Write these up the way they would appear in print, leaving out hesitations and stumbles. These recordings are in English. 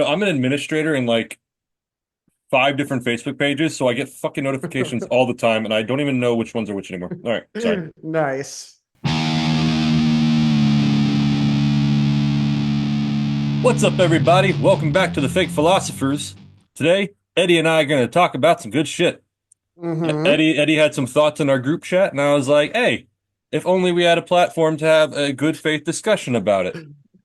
I'm an administrator in like five different Facebook pages, so I get fucking notifications all the time, and I don't even know which ones are which anymore. All right, sorry. Nice. What's up, everybody? Welcome back to the Fake Philosophers. Today, Eddie and I are going to talk about some good shit. Hmm. Eddie had some thoughts in our group chat, and I was like, hey, if only we had a platform to have a good faith discussion about it.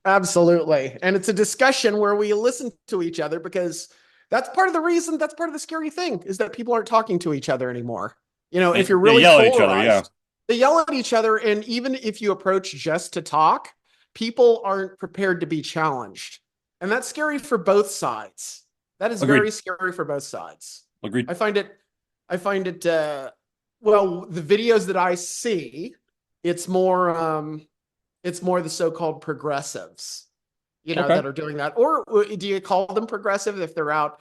Absolutely. And it's a discussion where we listen to each other because that's part of the reason, that's part of the scary thing is that people aren't talking to each other anymore. If you're They really yell at each other, yeah. polarized, they yell at each other. And even if you approach just to talk, people aren't prepared to be challenged. And that's scary for both sides. That is Agreed. very scary for both sides. Agreed. I find it, I find it, well, the videos that I see, it's more, it's more the so-called progressives, Okay. that are doing that. Or do you call them progressive if they're out,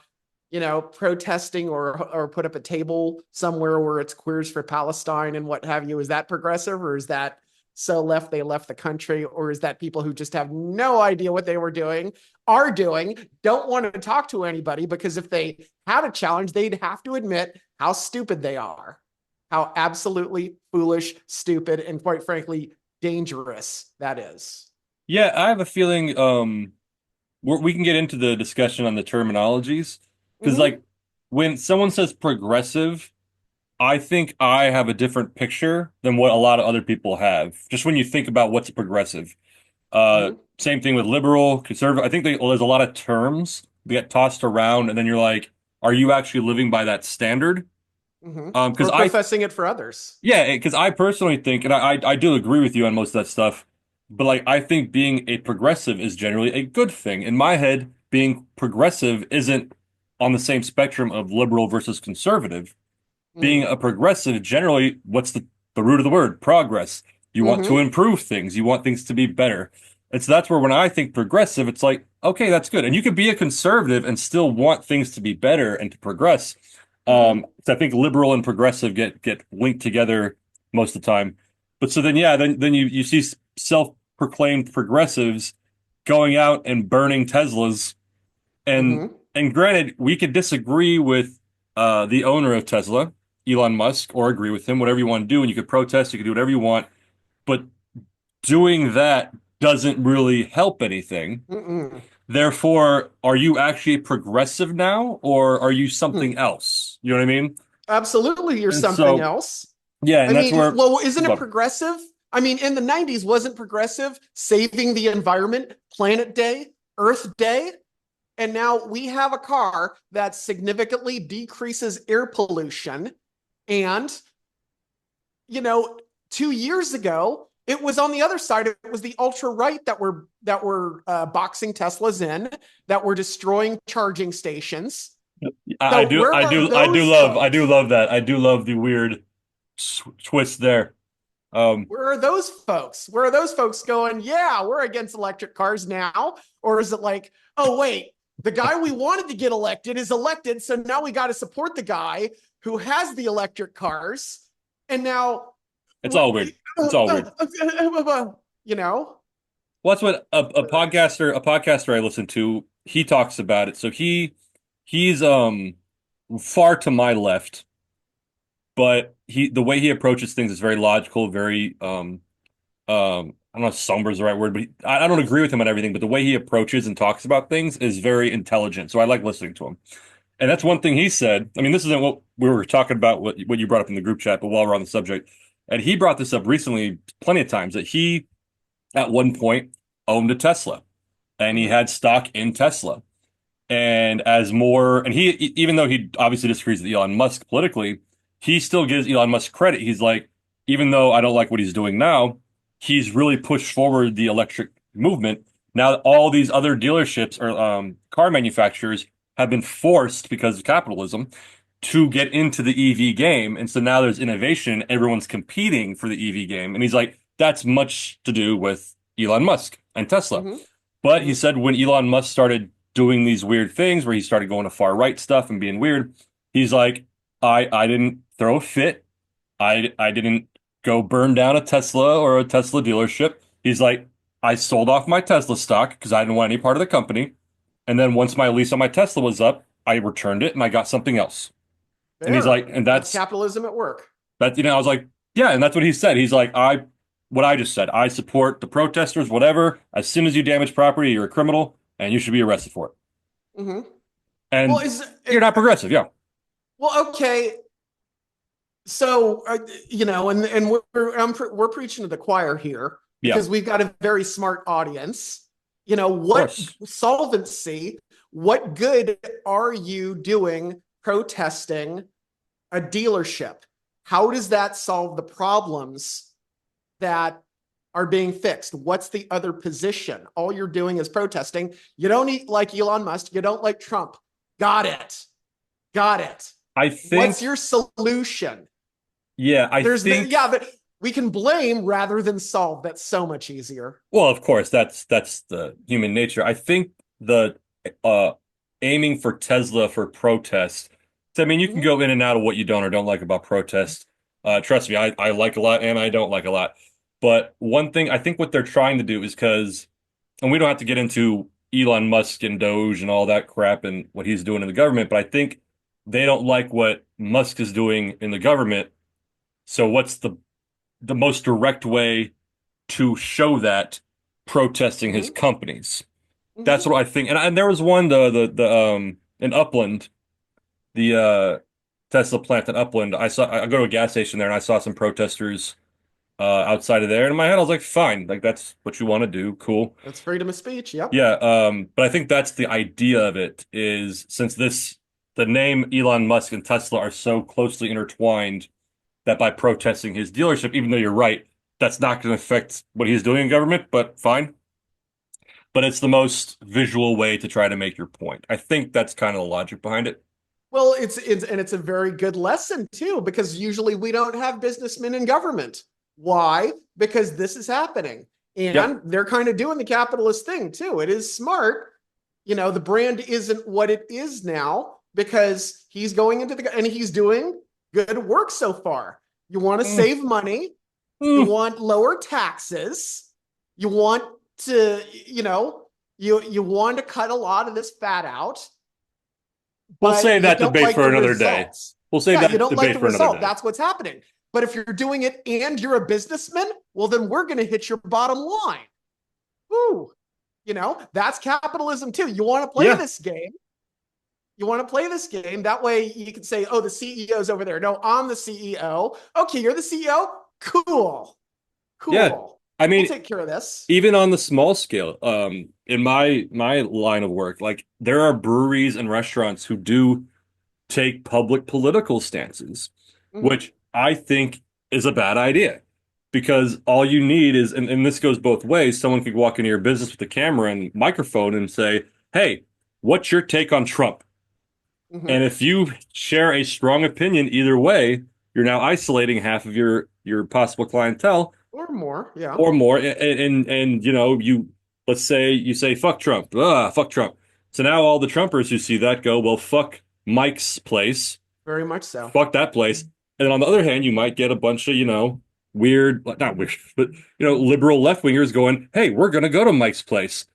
protesting or put up a table somewhere where it's queers for Palestine and what have you? Is that progressive, or is that so left they left the country, or is that people who just have no idea what they were doing, are doing, don't want to talk to anybody because if they had a challenge, they'd have to admit how stupid they are, how absolutely foolish, stupid, and quite frankly dangerous that is. Yeah, I have a feeling we can get into the discussion on the terminologies because, Mm-hmm. like, when someone says progressive, I think I have a different picture than what a lot of other people have. Just when you think about what's progressive. Mm-hmm. Same thing with liberal, conservative. I think there's a lot of terms that get tossed around, and then you're like, are you actually living by that standard? Mm-hmm. Because Or professing it for others. yeah, because I personally think, and I do agree with you on most of that stuff, but like I think being a progressive is generally a good thing. In my head, being progressive isn't on the same spectrum of liberal versus conservative. Being Mm. a progressive, generally, what's the root of the word? Progress. You want to Mm-hmm. improve things. You want things to be better. And so that's where when I think progressive, it's like, okay, that's good. And you could be a conservative and still want things to be better and to progress. Mm-hmm. So I think liberal and progressive get linked together most of the time. But so then, yeah, then you see self-proclaimed progressives going out and burning Teslas. And Mm-hmm. and granted, we could disagree with the owner of Tesla, Elon Musk, or agree with him, whatever you want to do, and you could protest, you could do whatever you want, but doing that doesn't really help anything. Mm-mm. Therefore, are you actually progressive now, or are you Mm. something else? You know what I mean? Absolutely, you're And something so, else. yeah, I and that's mean, where, well, isn't it but progressive? I mean, in the 90s, wasn't progressive saving the environment, Planet Day, Earth Day? And now we have a car that significantly decreases air pollution. And, you know, 2 years ago, it was on the other side. It was the ultra right that were boxing Teslas in, that were destroying charging stations. I So do, where I are do, those I do folks? love that. I do love the weird twist there. Um, Where are those folks? Where are those folks going? Yeah, we're against electric cars now. Or is it like, oh wait, the guy we wanted to get elected is elected, so now we got to support the guy who has the electric cars, and now, it's all weird. It's all weird. you know. Well, that's what a podcaster I listen to, he talks about it. So he's far to my left, but the way he approaches things is very logical, very I don't know if somber is the right word, but I don't agree with him on everything, but the way he approaches and talks about things is very intelligent. So I like listening to him. And that's one thing he said. I mean, this isn't what we were talking about, what you brought up in the group chat, but while we're on the subject, and he brought this up recently plenty of times that he at one point owned a Tesla and he Mm-hmm. had stock in Tesla. And he, even though he obviously disagrees with Elon Musk politically, he still gives Elon Musk credit. He's like, even though I don't like what he's doing now, he's really pushed forward the electric movement. Now, all these other dealerships or car manufacturers have been forced because of capitalism to get into the EV game. And so now there's innovation. Everyone's competing for the EV game. And he's like, that's much to do with Elon Musk and Tesla. Mm-hmm. But he Mm-hmm. said when Elon Musk started doing these weird things where he started going to far right stuff and being weird, he's like, I didn't throw a fit. I didn't go burn down a Tesla or a Tesla dealership. He's like, I sold off my Tesla stock because I didn't want any part of the company. And then once my lease on my Tesla was up, I returned it and I got something else. And he's Fair. like, and That's that's capitalism at work. that, I was like, yeah, and that's what he said. He's like, what I just said, I support the protesters, whatever. As soon as you damage property, you're a criminal and you should be arrested for it. Hmm. Well, And you're not progressive, yeah. well, okay. So, and we're preaching to the choir here Yeah, of because we've got a very smart audience. What course. solvency, what good are you doing protesting a dealership? How does that solve the problems that are being fixed? What's the other position? All you're doing is protesting. You don't eat like Elon Musk. You don't like Trump. Got it. Got it. I What's think, your solution? yeah, I think, Yeah, but we can blame rather than solve. That's so much easier. well, of course, that's the human nature. I think the uh aiming for Tesla for protest. So, I mean, you can Mhm. go in and out of what you don't or don't like about protest. Trust me, I like a lot and I don't like a lot. But one thing I think what they're trying to do is because, and we don't have to get into Elon Musk and Doge and all that crap and what he's doing in the government, but I think they don't like what Musk is doing in the government. So what's the most direct way to show that protesting his Mhm. companies? That's Mhm. what I think. And there was one the in Upland, the Tesla plant in Upland. I go to a gas station there and I saw some protesters outside of there. And in my head I was like, fine, like that's what you want to do, cool. That's freedom of speech. Yep. Yeah, but I think that's the idea of it is since the name Elon Musk and Tesla are so closely intertwined that by protesting his dealership, even though you're right, that's not going to affect what he's doing in government, but fine. But it's the most visual way to try to make your point. I think that's kind of the logic behind it. Well, it's a very good lesson too, because usually we don't have businessmen in government. Why? Because this is happening. Yep. And they're kind of doing the capitalist thing too. It is smart. The brand isn't what it is now because he's going into and he's doing good work so far. You want to Mm, save money, you mm. want lower taxes, you want to, you want to cut a lot of this fat out, We'll but save you that don't debate like for the another day. results. We'll save Yeah, you that don't like debate the for another result. day. That's what's happening. But if you're doing it and you're a businessman, well, then we're going to hit your bottom line. Woo. That's capitalism too. You want to play Yeah. this game. You want to play this game. That way you can say, oh, the CEO's over there. No, I'm the CEO. Okay, you're the CEO. Cool. Yeah. Cool. I We'll mean, take care of this. even on the small scale, in my line of work, like there are breweries and restaurants who do take public political stances, Mm-hmm. which I think is a bad idea. Because all you need is, and this goes both ways, someone could walk into your business with a camera and microphone and say, hey, what's your take on Trump? And Mm-hmm. if you share a strong opinion either way, you're now isolating half of your possible clientele Or more. Yeah. or more. And you let's say you say fuck Trump, fuck Trump. So now all the Trumpers who see that go, well, fuck Mike's place, Very much so. fuck that place. And then on the other hand, you might get a bunch of, weird, not weird, but liberal left wingers going, hey, we're gonna go to Mike's place.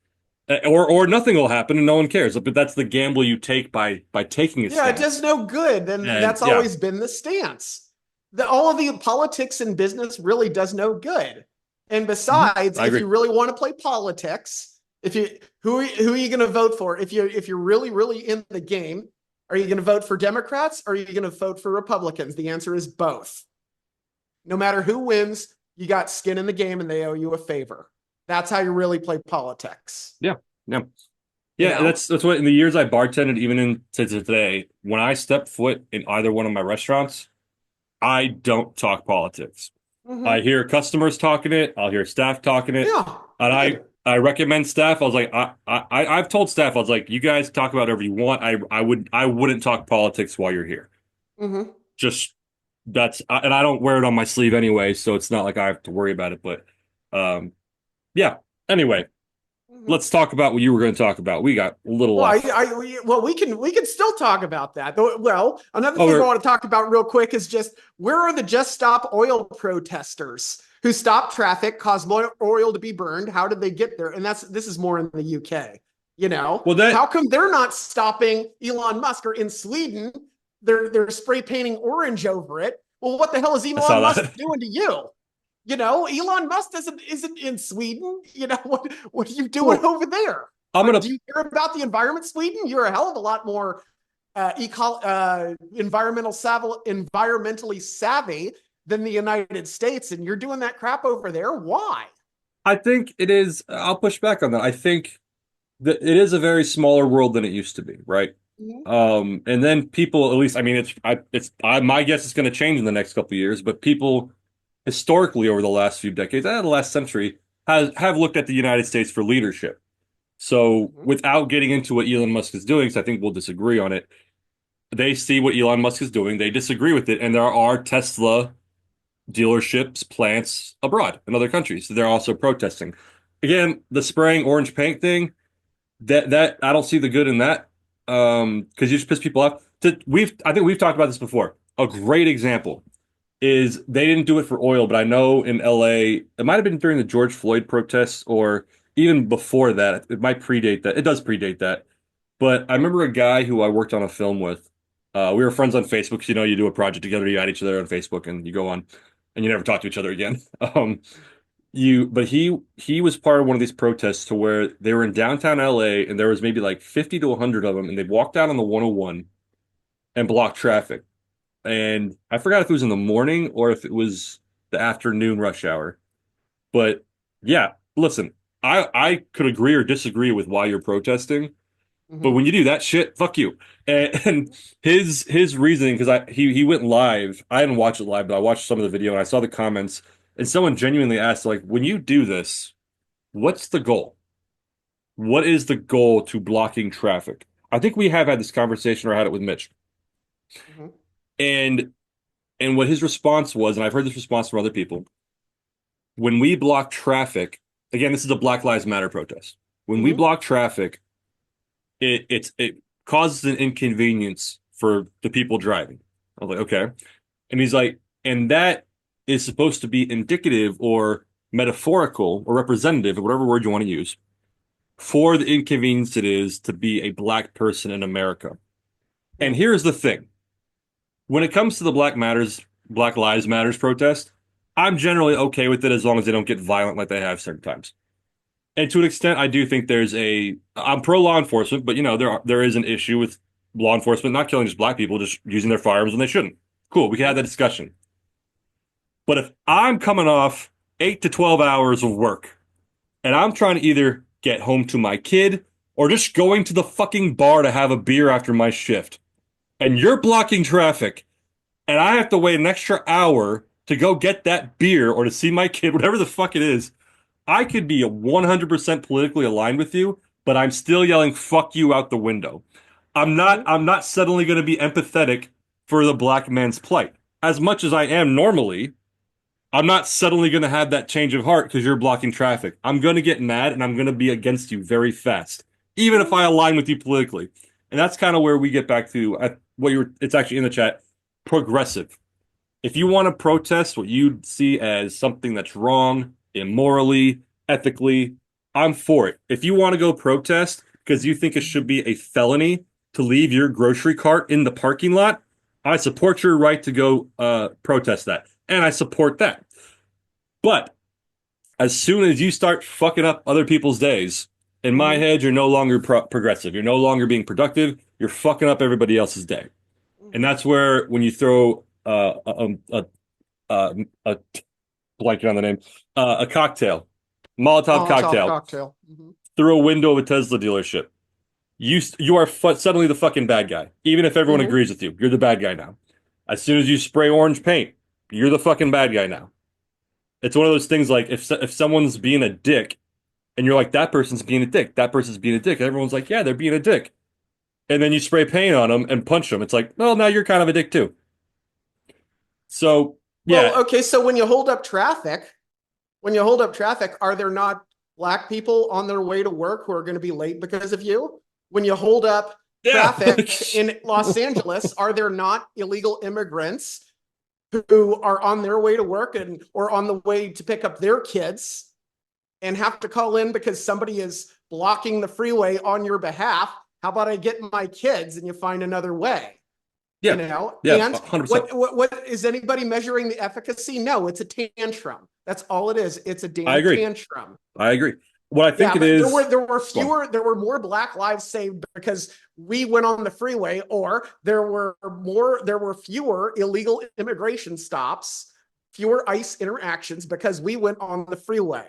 Or nothing will happen and no one cares. But that's the gamble you take by taking a Yeah, it stance. does no good. And And that's yeah, always been the stance. All of the politics in business really does no good. And besides, I if agree. you really want to play politics, if you who are you going to vote for? If you're really really in the game, are you going to vote for Democrats or are you going to vote for Republicans? The answer is both. No matter who wins, you got skin in the game and they owe you a favor. That's how you really play politics. Yeah, yeah. You Yeah, know? that's what in the years I bartended, even into today, when I step foot in either one of my restaurants, I don't talk politics. I Mm-hmm. hear customers talking it, I'll hear staff talking it, Yeah, and I good. I recommend staff. I was like, I've told staff, I was like, you guys talk about whatever you want. I wouldn't talk politics while you're here. Mm-hmm. Just and I don't wear it on my sleeve anyway, so it's not like I have to worry about it. But yeah. Anyway, Mm-hmm. let's talk about what you were going to talk about. We got a little off. We can still talk about that. Well, another Oh, thing I we're want to talk about real quick is just where are the Just Stop Oil protesters who stopped traffic, caused more oil to be burned? How did they get there? And this is more in the UK. You know, Well, that how come they're not stopping Elon Musk, or in Sweden, they're spray painting orange over it? Well, what the hell is I saw Elon Musk that. doing to you? You know, Elon Musk isn't in Sweden. You know, what are you doing Well, over there? I'm Do gonna you care about the environment, Sweden? You're a hell of a lot more environmentally savvy than the United States, and you're doing that crap over there. Why? I think it is. I'll push back on that. I think that it is a very smaller world than it used to be, right? Mhm. And then people, at least, I mean, my guess is going to change in the next couple of years, but people historically over the last few decades, the last century, have looked at the United States for leadership. So Mhm. without getting into what Elon Musk is doing, because I think we'll disagree on it, they see what Elon Musk is doing, they disagree with it, and there are Tesla dealerships, plants abroad in other countries. So they're also protesting. Again, the spraying orange paint thing, that I don't see the good in that. Because you just piss people off. I think we've talked about this before. A great example is they didn't do it for oil, but I know in LA, it might have been during the George Floyd protests or even before that. It might predate that. It does predate that. But I remember a guy who I worked on a film with. We were friends on Facebook. 'Cause, you do a project together, you add each other on Facebook, and you go on, and you never talk to each other again. But he was part of one of these protests to where they were in downtown LA, and there was maybe like 50 to 100 of them, and they walked out on the 101 and blocked traffic. And I forgot if it was in the morning or if it was the afternoon rush hour. But yeah, listen, I could agree or disagree with why you're protesting. But Mhm. when you do that shit, fuck you. And his reasoning, because he went live. I didn't watch it live, but I watched some of the video and I saw the comments. And someone genuinely asked, like, when you do this, what's the goal? What is the goal to blocking traffic? I think we have had this conversation or had it with Mitch. Mhm. And what his response was, and I've heard this response from other people, when we block traffic, again, this is a Black Lives Matter protest. When we Mhm. block traffic, it causes an inconvenience for the people driving. I was like, okay. And he's like, and that is supposed to be indicative or metaphorical or representative, or whatever word you want to use, for the inconvenience it is to be a black person in America. And Mhm. here's the thing. When it comes to the Black Lives Matters protest, I'm generally okay with it as long as they don't get violent like they have certain times. And to an extent, I do think I'm pro law enforcement, but there is an issue with law enforcement not killing just black people, just using their firearms when they shouldn't. Cool, we can have that discussion. But if I'm coming off 8 to 12 hours of work and I'm trying to either get home to my kid or just going to the fucking bar to have a beer after my shift, and you're blocking traffic, and I have to wait an extra hour to go get that beer or to see my kid, whatever the fuck it is, I could be 100% politically aligned with you, but I'm still yelling "fuck you" out the window. Mhm. I'm not suddenly going to be empathetic for the black man's plight. As much as I am normally, I'm not suddenly going to have that change of heart because you're blocking traffic. I'm going to get mad and I'm going to be against you very fast, even if I Mhm. align with you politically. And that's kind of where we get back to it's actually in the chat, progressive. If you want to protest what you see as something that's wrong, immorally, ethically, I'm for it. If you want to go protest because you think it should be a felony to leave your grocery cart in the parking lot, I support your right to go protest that. And I support that. But as soon as you start fucking up other people's days, in my Mhm. head, you're no longer progressive. You're no longer being productive. You're fucking up everybody else's day. And Mhm. that's where when you throw a blanking on the name, a cocktail, Molotov Molotov cocktail, cocktail. Mhm. through a window of a Tesla dealership. You are suddenly the fucking bad guy, even if everyone Mhm. agrees with you. You're the bad guy now. As soon as you spray orange paint, you're the fucking bad guy now. It's one of those things like if someone's being a dick, and you're like that person's being a dick, that person's being a dick, and everyone's like yeah they're being a dick, and then you spray paint on them and punch them. It's like well now you're kind of a dick too. So Well, yeah, okay, so when you hold up traffic, are there not black people on their way to work who are going to be late because of you? When you hold up yeah. traffic in Los Angeles, are there not illegal immigrants who are on their way to work and or on the way to pick up their kids? and have to call in because somebody is blocking the freeway on your behalf. How about I get my kids and you find another way? Yeah. Yeah, And 100%. what is anybody measuring the efficacy? No, it's a tantrum. That's all it is. It's a I damn agree. tantrum. I agree. What I think Yeah, it but is, go on. there were more Black lives saved because we went on the freeway, or there were fewer illegal immigration stops, fewer ICE interactions because we went on the freeway.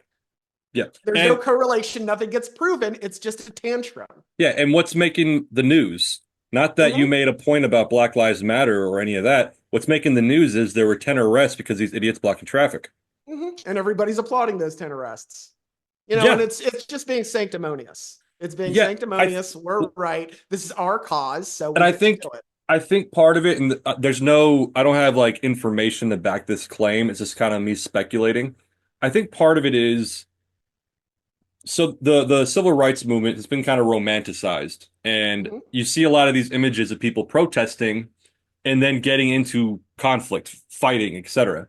Yeah. There's no And correlation, nothing gets proven. It's just a tantrum. yeah, and what's making the news? Not that you Mm-hmm. made a point about Black Lives Matter or any of that. What's making the news is there were 10 arrests because these idiots blocking traffic. Mm-hmm. And everybody's applauding those 10 arrests. And Yeah. it's just being sanctimonious. It's being Yeah. sanctimonious. We're right. This is our cause, so And we get to do it. I think part of it, and there's no, I don't have like information to back this claim. It's just kind of me speculating. I think part of it is so the civil rights movement has been kind of romanticized, and Mm-hmm. you see a lot of these images of people protesting and then getting into conflict, fighting, etc.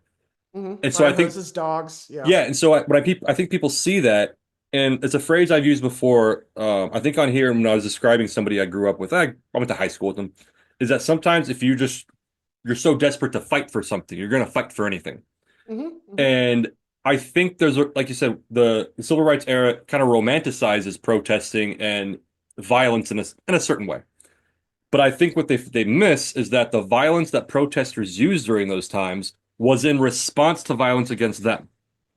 Mm-hmm. And so I Fire think, hoses, dogs. Yeah. yeah, and so I think people see that, and it's a phrase I've used before. I think on here when I was describing somebody I grew up with, I went to high school with them, is that sometimes if you're so desperate to fight for something, you're going to fight for anything. Mm-hmm. Mm-hmm. And I think like you said, the civil rights era kind of romanticizes protesting and violence in a certain way. But I think what they miss is that the violence that protesters used during those times was in response to violence against them.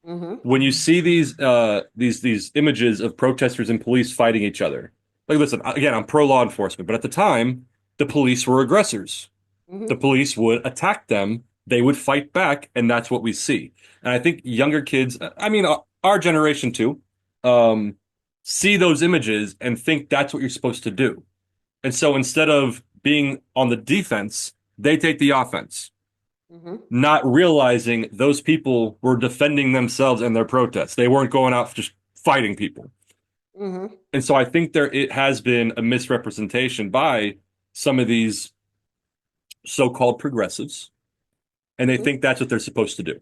Mm-hmm. When you see these images of protesters and police fighting each other, like listen, again, I'm pro law enforcement, but at the time, the police were aggressors. The Mm-hmm. police would attack them, they would fight back, and that's what we see. And I think younger kids, I mean, our generation too, um, see those images and think that's what you're supposed to do. And so instead of being on the defense, they take the offense, Mm-hmm. not realizing those people were defending themselves in their protests. They weren't going out just fighting people. Mm-hmm. And so I think it has been a misrepresentation by some of these so-called progressives, and they Mm-hmm. think that's what they're supposed to do.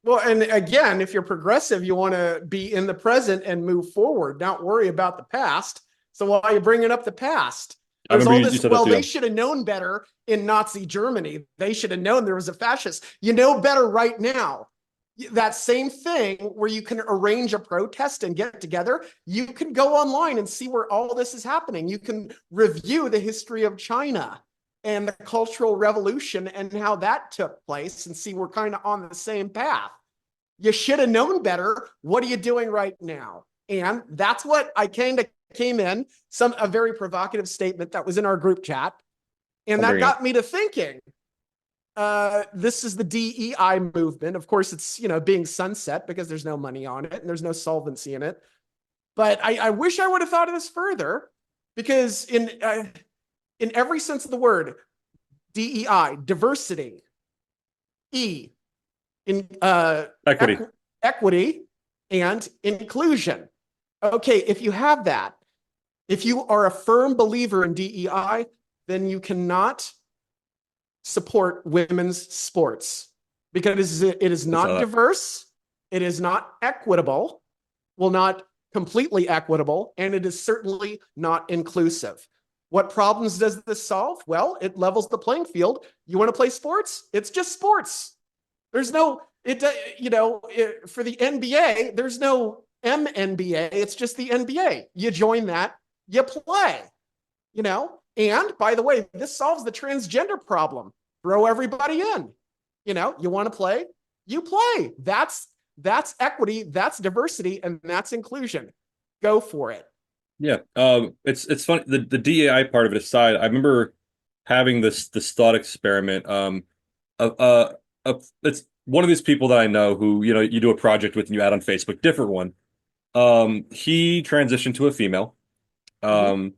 Well, and again, if you're progressive, you want to be in the present and move forward, not worry about the past. So why are you bringing up the past? I There's remember all you this, said that well, too. they Yeah. should have known better in Nazi Germany. They should have known there was a fascist. You know better right now. That same thing where you can arrange a protest and get together, you can go online and see where all this is happening. You can review the history of China and the Cultural Revolution and how that took place and see we're kind of on the same path. You should have known better. What are you doing right now? And that's what I kind of came in, a very provocative statement that was in our group chat. And I'll that bring it. got me to thinking, this is the DEI movement. Of course, it's being sunset because there's no money on it and there's no solvency in it. But I wish I would have thought of this further, because in every sense of the word, DEI, diversity, E, in Equity. equity, and inclusion. Okay, if you have that, if you are a firm believer in DEI, then you cannot support women's sports because it is I saw not that. diverse, it is not equitable, well, not completely equitable, and it is certainly not inclusive. What problems does this solve? Well, it levels the playing field. You want to play sports? It's just sports. There's no, for the NBA, there's no MNBA. It's just the NBA. You join that, you play, And by the way, this solves the transgender problem. Throw everybody in. You want to play, you play. That's equity, that's diversity, and that's inclusion. Go for it. Yeah. It's funny. The DAI part of it aside, I remember having this thought experiment. Uh, uh, it's one of these people that I know who, you do a project with and you add on Facebook, different one. He transitioned to a female. Mm-hmm. Um,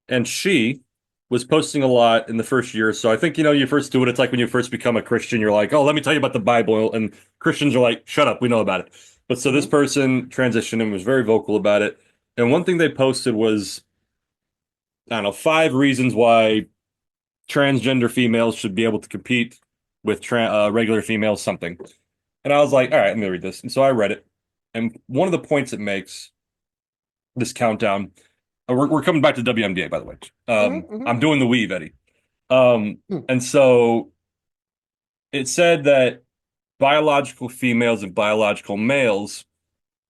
and she was posting a lot in the first year. So I think, you first do it. It's like when you first become a Christian, you're like, oh, let me tell you about the Bible. And Christians are like, shut up, we know about it. But so this Mm-hmm. person transitioned and was very vocal about it. And one thing they posted was, I don't know, 5 reasons why transgender females should be able to compete with regular females, something. And I was like, all right, let me read this. And so I read it. And one of the points it makes, this countdown, we're coming back to WNBA, by the way. Hmm. I'm doing the weave, Eddie. Um, Hmm. and so it said that biological females and biological males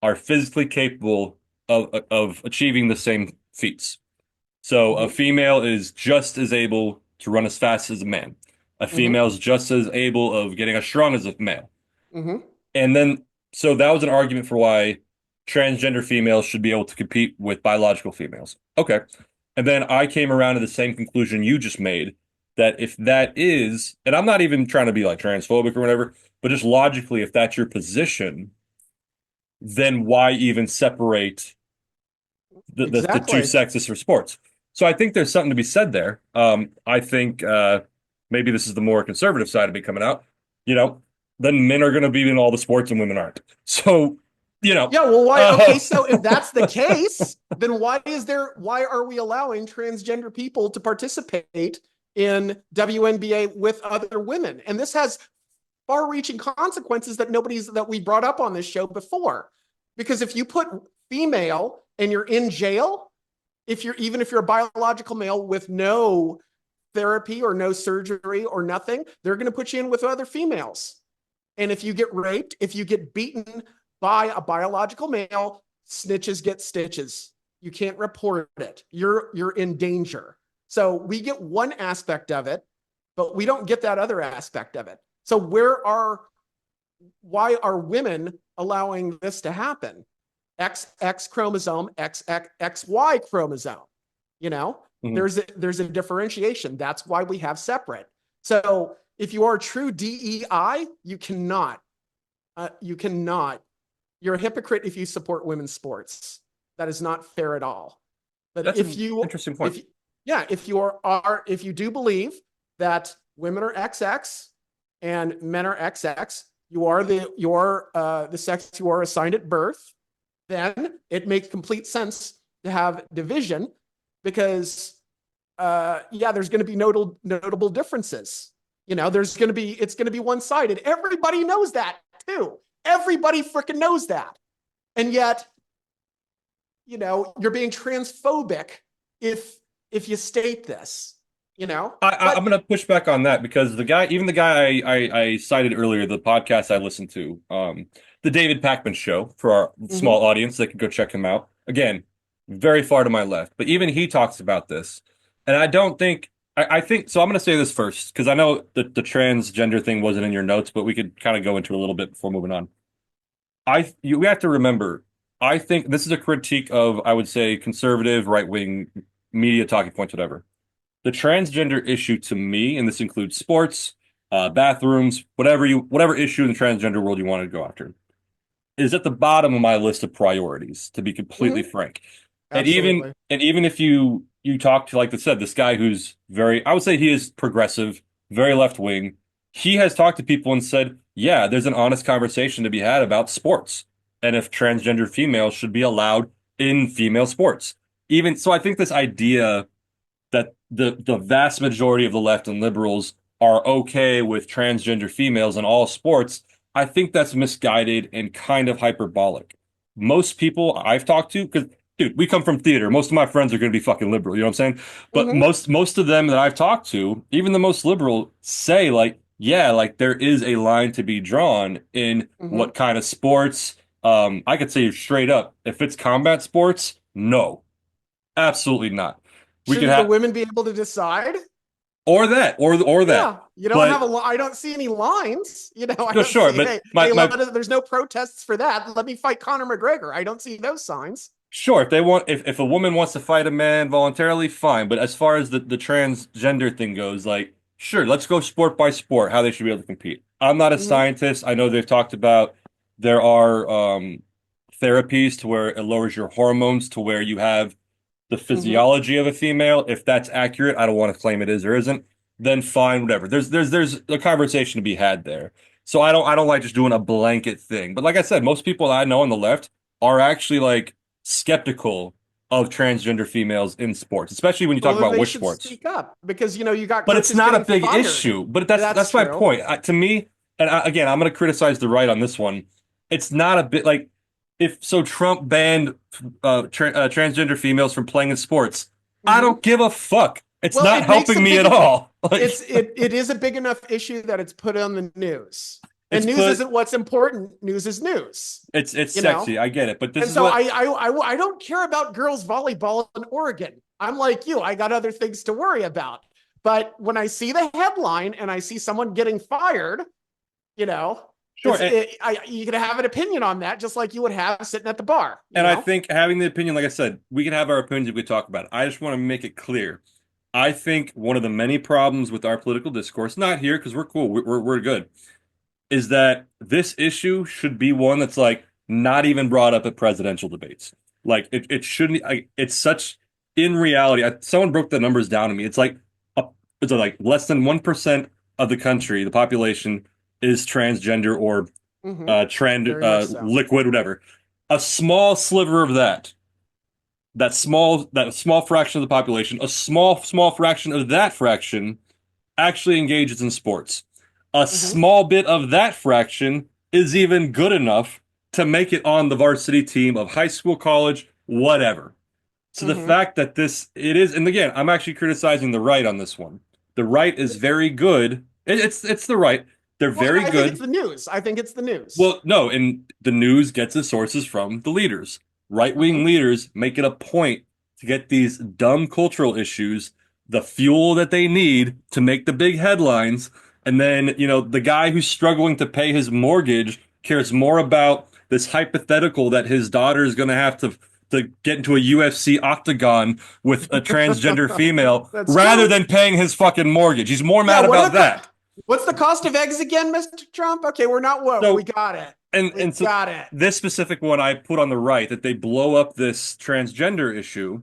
are physically capable of achieving the same feats. So a Hmm. female is just as able to run as fast as a man. A Hmm. female is just as able of getting as strong as a male. Hmm. And then, so that was an argument for why transgender females should be able to compete with biological females. Okay. And then I came around to the same conclusion you just made, that if that is, and I'm not even trying to be like transphobic or whatever, but just logically, if that's your position, then why even separate the two Exactly. sexes for sports? So I think there's something to be said there. I think maybe this is the more conservative side of me coming out. You know, then men are going to be in all the sports and women aren't. So, you know, Yeah, well, why? Okay, uh, so if that's the case, then why are we allowing transgender people to participate in WNBA with other women? And this has far-reaching consequences that we brought up on this show before. Because if you put female and you're in jail, if you're a biological male with no therapy or no surgery or nothing, they're going to put you in with other females. And if you get raped, if you get beaten by a biological male, snitches get stitches. You can't report it. You're in danger. So we get one aspect of it, but we don't get that other aspect of it. So why are women allowing this to happen? XX chromosome, XY chromosome. You know, mhm. there's a differentiation. That's why we have separate. So if you are a true DEI, you cannot. You're a hypocrite if you support women's sports. That is not fair at all. But That's an interesting point. if yeah, if you do believe that women are XX and men are XX, you're the sex you are assigned at birth, then it makes complete sense to have division because yeah, there's going to be notable differences. You know, it's going to be one sided. Everybody knows that too. Everybody freaking knows that. And yet, you know, you're being transphobic if you state this, you know. I'm But going to push back on that because even the guy I cited earlier, the podcast I listened to, the David Pakman show for our small mhm, audience, they can go check him out. Again, very far to my left, but even he talks about this, and I don't think I think so. I'm going to say this first because I know the transgender thing wasn't in your notes, but we could kind of go into it a little bit before moving on. We have to remember. I think this is a critique of, I would say, conservative right wing media talking points, whatever. The transgender issue to me, and this includes sports, bathrooms, whatever issue in the transgender world you want to go after, is at the bottom of my list of priorities, to be completely mhm, frank. absolutely. And even if you talk to, like I said, this guy who's very, I would say he is progressive, very left wing. He has talked to people and said, yeah, there's an honest conversation to be had about sports and if transgender females should be allowed in female sports. Even so, I think this idea that the vast majority of the left and liberals are okay with transgender females in all sports, I think that's misguided and kind of hyperbolic. Most people I've talked to, because dude, we come from theater. Most of my friends are going to be fucking liberal. You know what I'm saying? But Mhm, most of them that I've talked to, even the most liberal, say like, yeah, like there is a line to be drawn in mhm. what kind of sports. I could say straight up, if it's combat sports, no, absolutely not. We could Shouldn't the have women be able to decide? or that, or that. Yeah, you don't have But I don't see any lines. You know, I no, don't sure. see, But there's no protests for that. Let me fight Conor McGregor. I don't see those signs. sure, if they want, if a woman wants to fight a man voluntarily, fine. But as far as the transgender thing goes, like, sure, let's go sport by sport, how they should be able to compete. I'm not a Hmm. scientist. I know they've talked about there are therapies to where it lowers your hormones to where you have the Hmm. physiology of a female. If that's accurate, I don't want to claim it is or isn't, then fine, whatever. There's a conversation to be had there. So I don't like just doing a blanket thing. But like I said, most people that I know on the left are actually like skeptical of transgender females in sports, especially when you talk Well, then about they which should sports. speak up because you know you got But it's coaches not a getting big fired. issue. But That's that's my true. point. To me, and again, I'm going to criticize the right on this one. It's not a bit like if so Trump banned transgender females from playing in sports. I Mhm. don't give a fuck. It's Well, not it makes a helping me big at all. Like it is a big enough issue that it's put on the news. it's And news put isn't what's important. News is news, it's you know? sexy. I get it, but this And is so what I don't care about girls volleyball in Oregon. I'm like you. I got other things to worry about. But when I see the headline and I see someone getting fired, you know, sure. you can have an opinion on that, just like you would have sitting at the bar. You And I know. think having the opinion, like I said, we can have our opinions if we talk about it. I just want to make it clear. I think one of the many problems with our political discourse, not here because we're cool, we're good, is that this issue should be one that's like not even brought up at presidential debates. Like it shouldn't. It's such in reality. Someone broke the numbers down to me. A, it's like less than 1% of the country, the population, is transgender or Mm-hmm. Very much so. liquid, whatever. A small sliver of that small fraction of the population, a small fraction of that fraction actually engages in sports. A Mm-hmm. small bit of that fraction is even good enough to make it on the varsity team of high school, college, whatever. So the Mm-hmm. fact that it is, and again, I'm actually criticizing the right on this one. The right is very good. It's the right. They're Well, very I think it's good. the news. I think it's the news. Well, no, and the news gets its sources from the leaders. Right-wing Mm-hmm. leaders make it a point to get these dumb cultural issues the fuel that they need to make the big headlines. And then, the guy who's struggling to pay his mortgage cares more about this hypothetical that his daughter is going to have to get into a UFC octagon with a transgender female That's rather true. than paying his fucking mortgage. He's more Yeah. mad about that. What's the cost of eggs again, Mr. Trump? Okay, we're not woke. We So got it. and We and so got it. this specific one I put on the right that they blow up this transgender issue.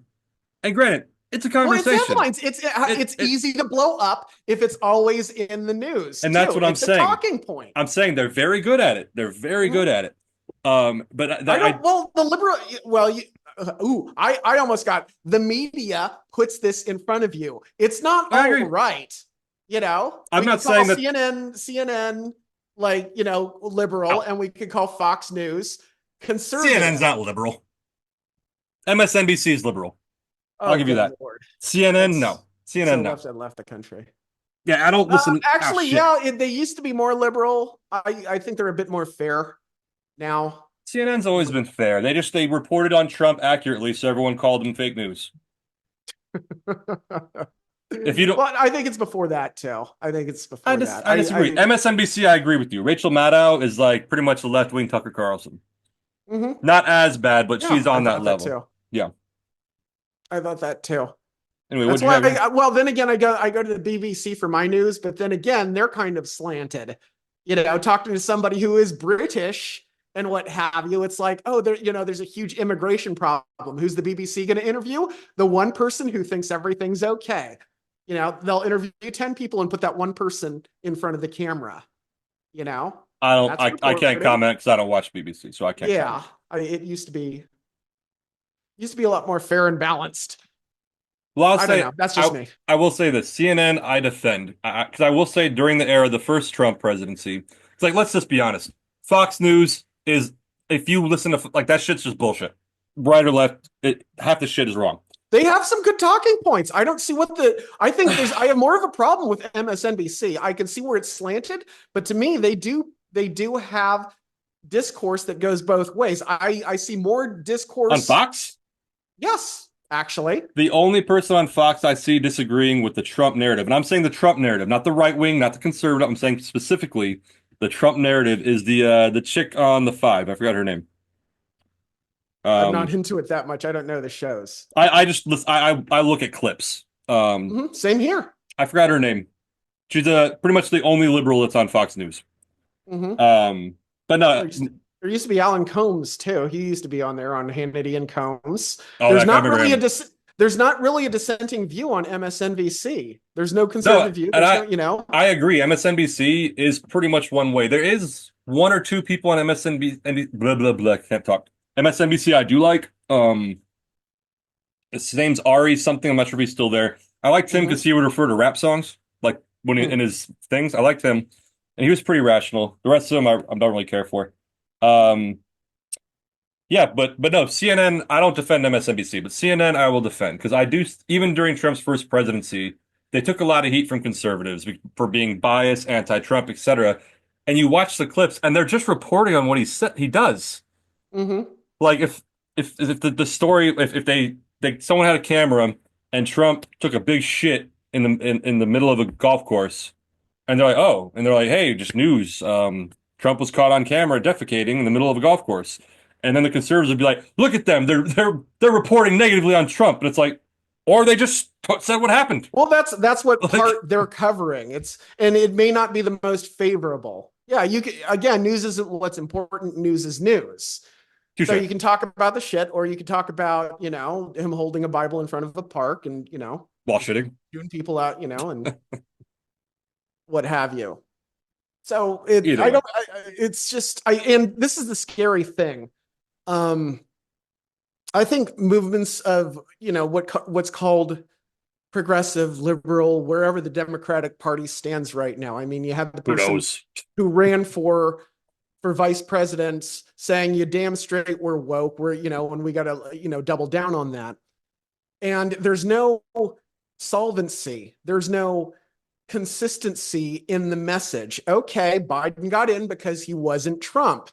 And granted, it's a Well, it's conversation. headlines. It It's it easy to blow up if it's always in the news and that's too. what I'm It's a saying. talking point. I'm saying they're very good at it. They're very Mhm. good at it. But I that don't. Well, the liberal. Well, ooh, I almost got the media puts this in front of you. It's not I all agree. right. You know, I'm we not could call saying that CNN like liberal, no, and we could call Fox News CNN's conservative. not liberal. MSNBC is liberal. I'll Oh, give you good that. lord, CNN, no. that's CNN, so no. left the country. Yeah, I don't listen. Oh Actually, shit. yeah, they used to be more liberal. I think they're a bit more fair now. CNN's always been fair. They reported on Trump accurately, so everyone called him fake news. If you don't Well, I think it's before that too. I think it's before that. I disagree. MSNBC, I agree with you. Rachel Maddow is like pretty much the left wing Tucker Carlson. Mhm. Not as bad, but Yeah, she's I on that thought that level. too. Yeah. I thought that too. Anyway, That's what'd you why have here? well, then again, I go to the BBC for my news, but then again, they're kind of slanted. Talking to somebody who is British and what have you, it's like, oh, there's a huge immigration problem. Who's the BBC going to interview? The one person who thinks everything's okay. They'll interview 10 people and put that one person in front of the camera. You know, I don't. that's I can't reporting. comment because I don't watch BBC, so I can't comment. Yeah, it used to be a lot more fair and balanced. Well, I'll I don't say know. That's just I me. I will say this: CNN, I defend because I will say during the era of the first Trump presidency, it's like let's just be honest. Fox News is if you listen to like that shit's just bullshit. Right or left, half the shit is wrong. They have some good talking points. I don't see I have more of a problem with MSNBC. I can see where it's slanted, but to me, they do have discourse that goes both ways. I see more On discourse. Fox, Yes, actually. the only person on Fox I see disagreeing with the Trump narrative, and I'm saying the Trump narrative, not the right wing, not the conservative. I'm saying specifically the Trump narrative is the chick on the Five. I forgot her name. I'm not Um, into it that much. I don't know the shows. I just I look at clips. Same here. I forgot her name. She's pretty much the only liberal that's on Fox News. Hmm. Um, but no, There used to be Alan Combs too. He used to be on there on Hannity and Combs. oh, There's I not remember really a him. dis- there's not really a dissenting view on MSNBC. There's no No, conservative view. and There's no. I agree. MSNBC is pretty much one way. There is one or two people on MSNBC, blah blah blah. Can't talk. MSNBC, I do like. His name's Ari something. I'm not sure if he's still there. I liked him because Hmm. he would refer to rap songs like when in his things. I liked him, and he was pretty rational. The rest of them, I don't really care for. Um, Yeah, but no, CNN, I don't defend MSNBC, but CNN I will defend because I do even during Trump's first presidency, they took a lot of heat from conservatives for being biased, anti-Trump, etc. And you watch the clips and they're just reporting on what he does. Hmm. Like if the story if they someone had a camera and Trump took a big shit in the middle of a golf course and they're like, oh, and they're like, hey, just news. Trump was caught on camera defecating in the middle of a golf course. And then the conservatives would be like, look at them. They're reporting negatively on Trump. And it's like, or they just said what happened. Well, that's what Like, part they're covering. And it may not be the most favorable. Yeah, you can, again, news isn't what's important. News is news. So touche. you can talk about the shit, or you can talk about, him holding a Bible in front of a park and, While shitting. doing people out, and what have you. So Either way. it's just, and this is the scary thing. Um, I think movements of, what's called progressive, liberal, wherever the Democratic Party stands right now. I mean, you have the Who person knows? who ran for vice president saying, you damn straight we're woke, we're, and we got to, double down on that. And there's no solvency, there's no consistency in the message. Okay, Biden got in because he wasn't Trump.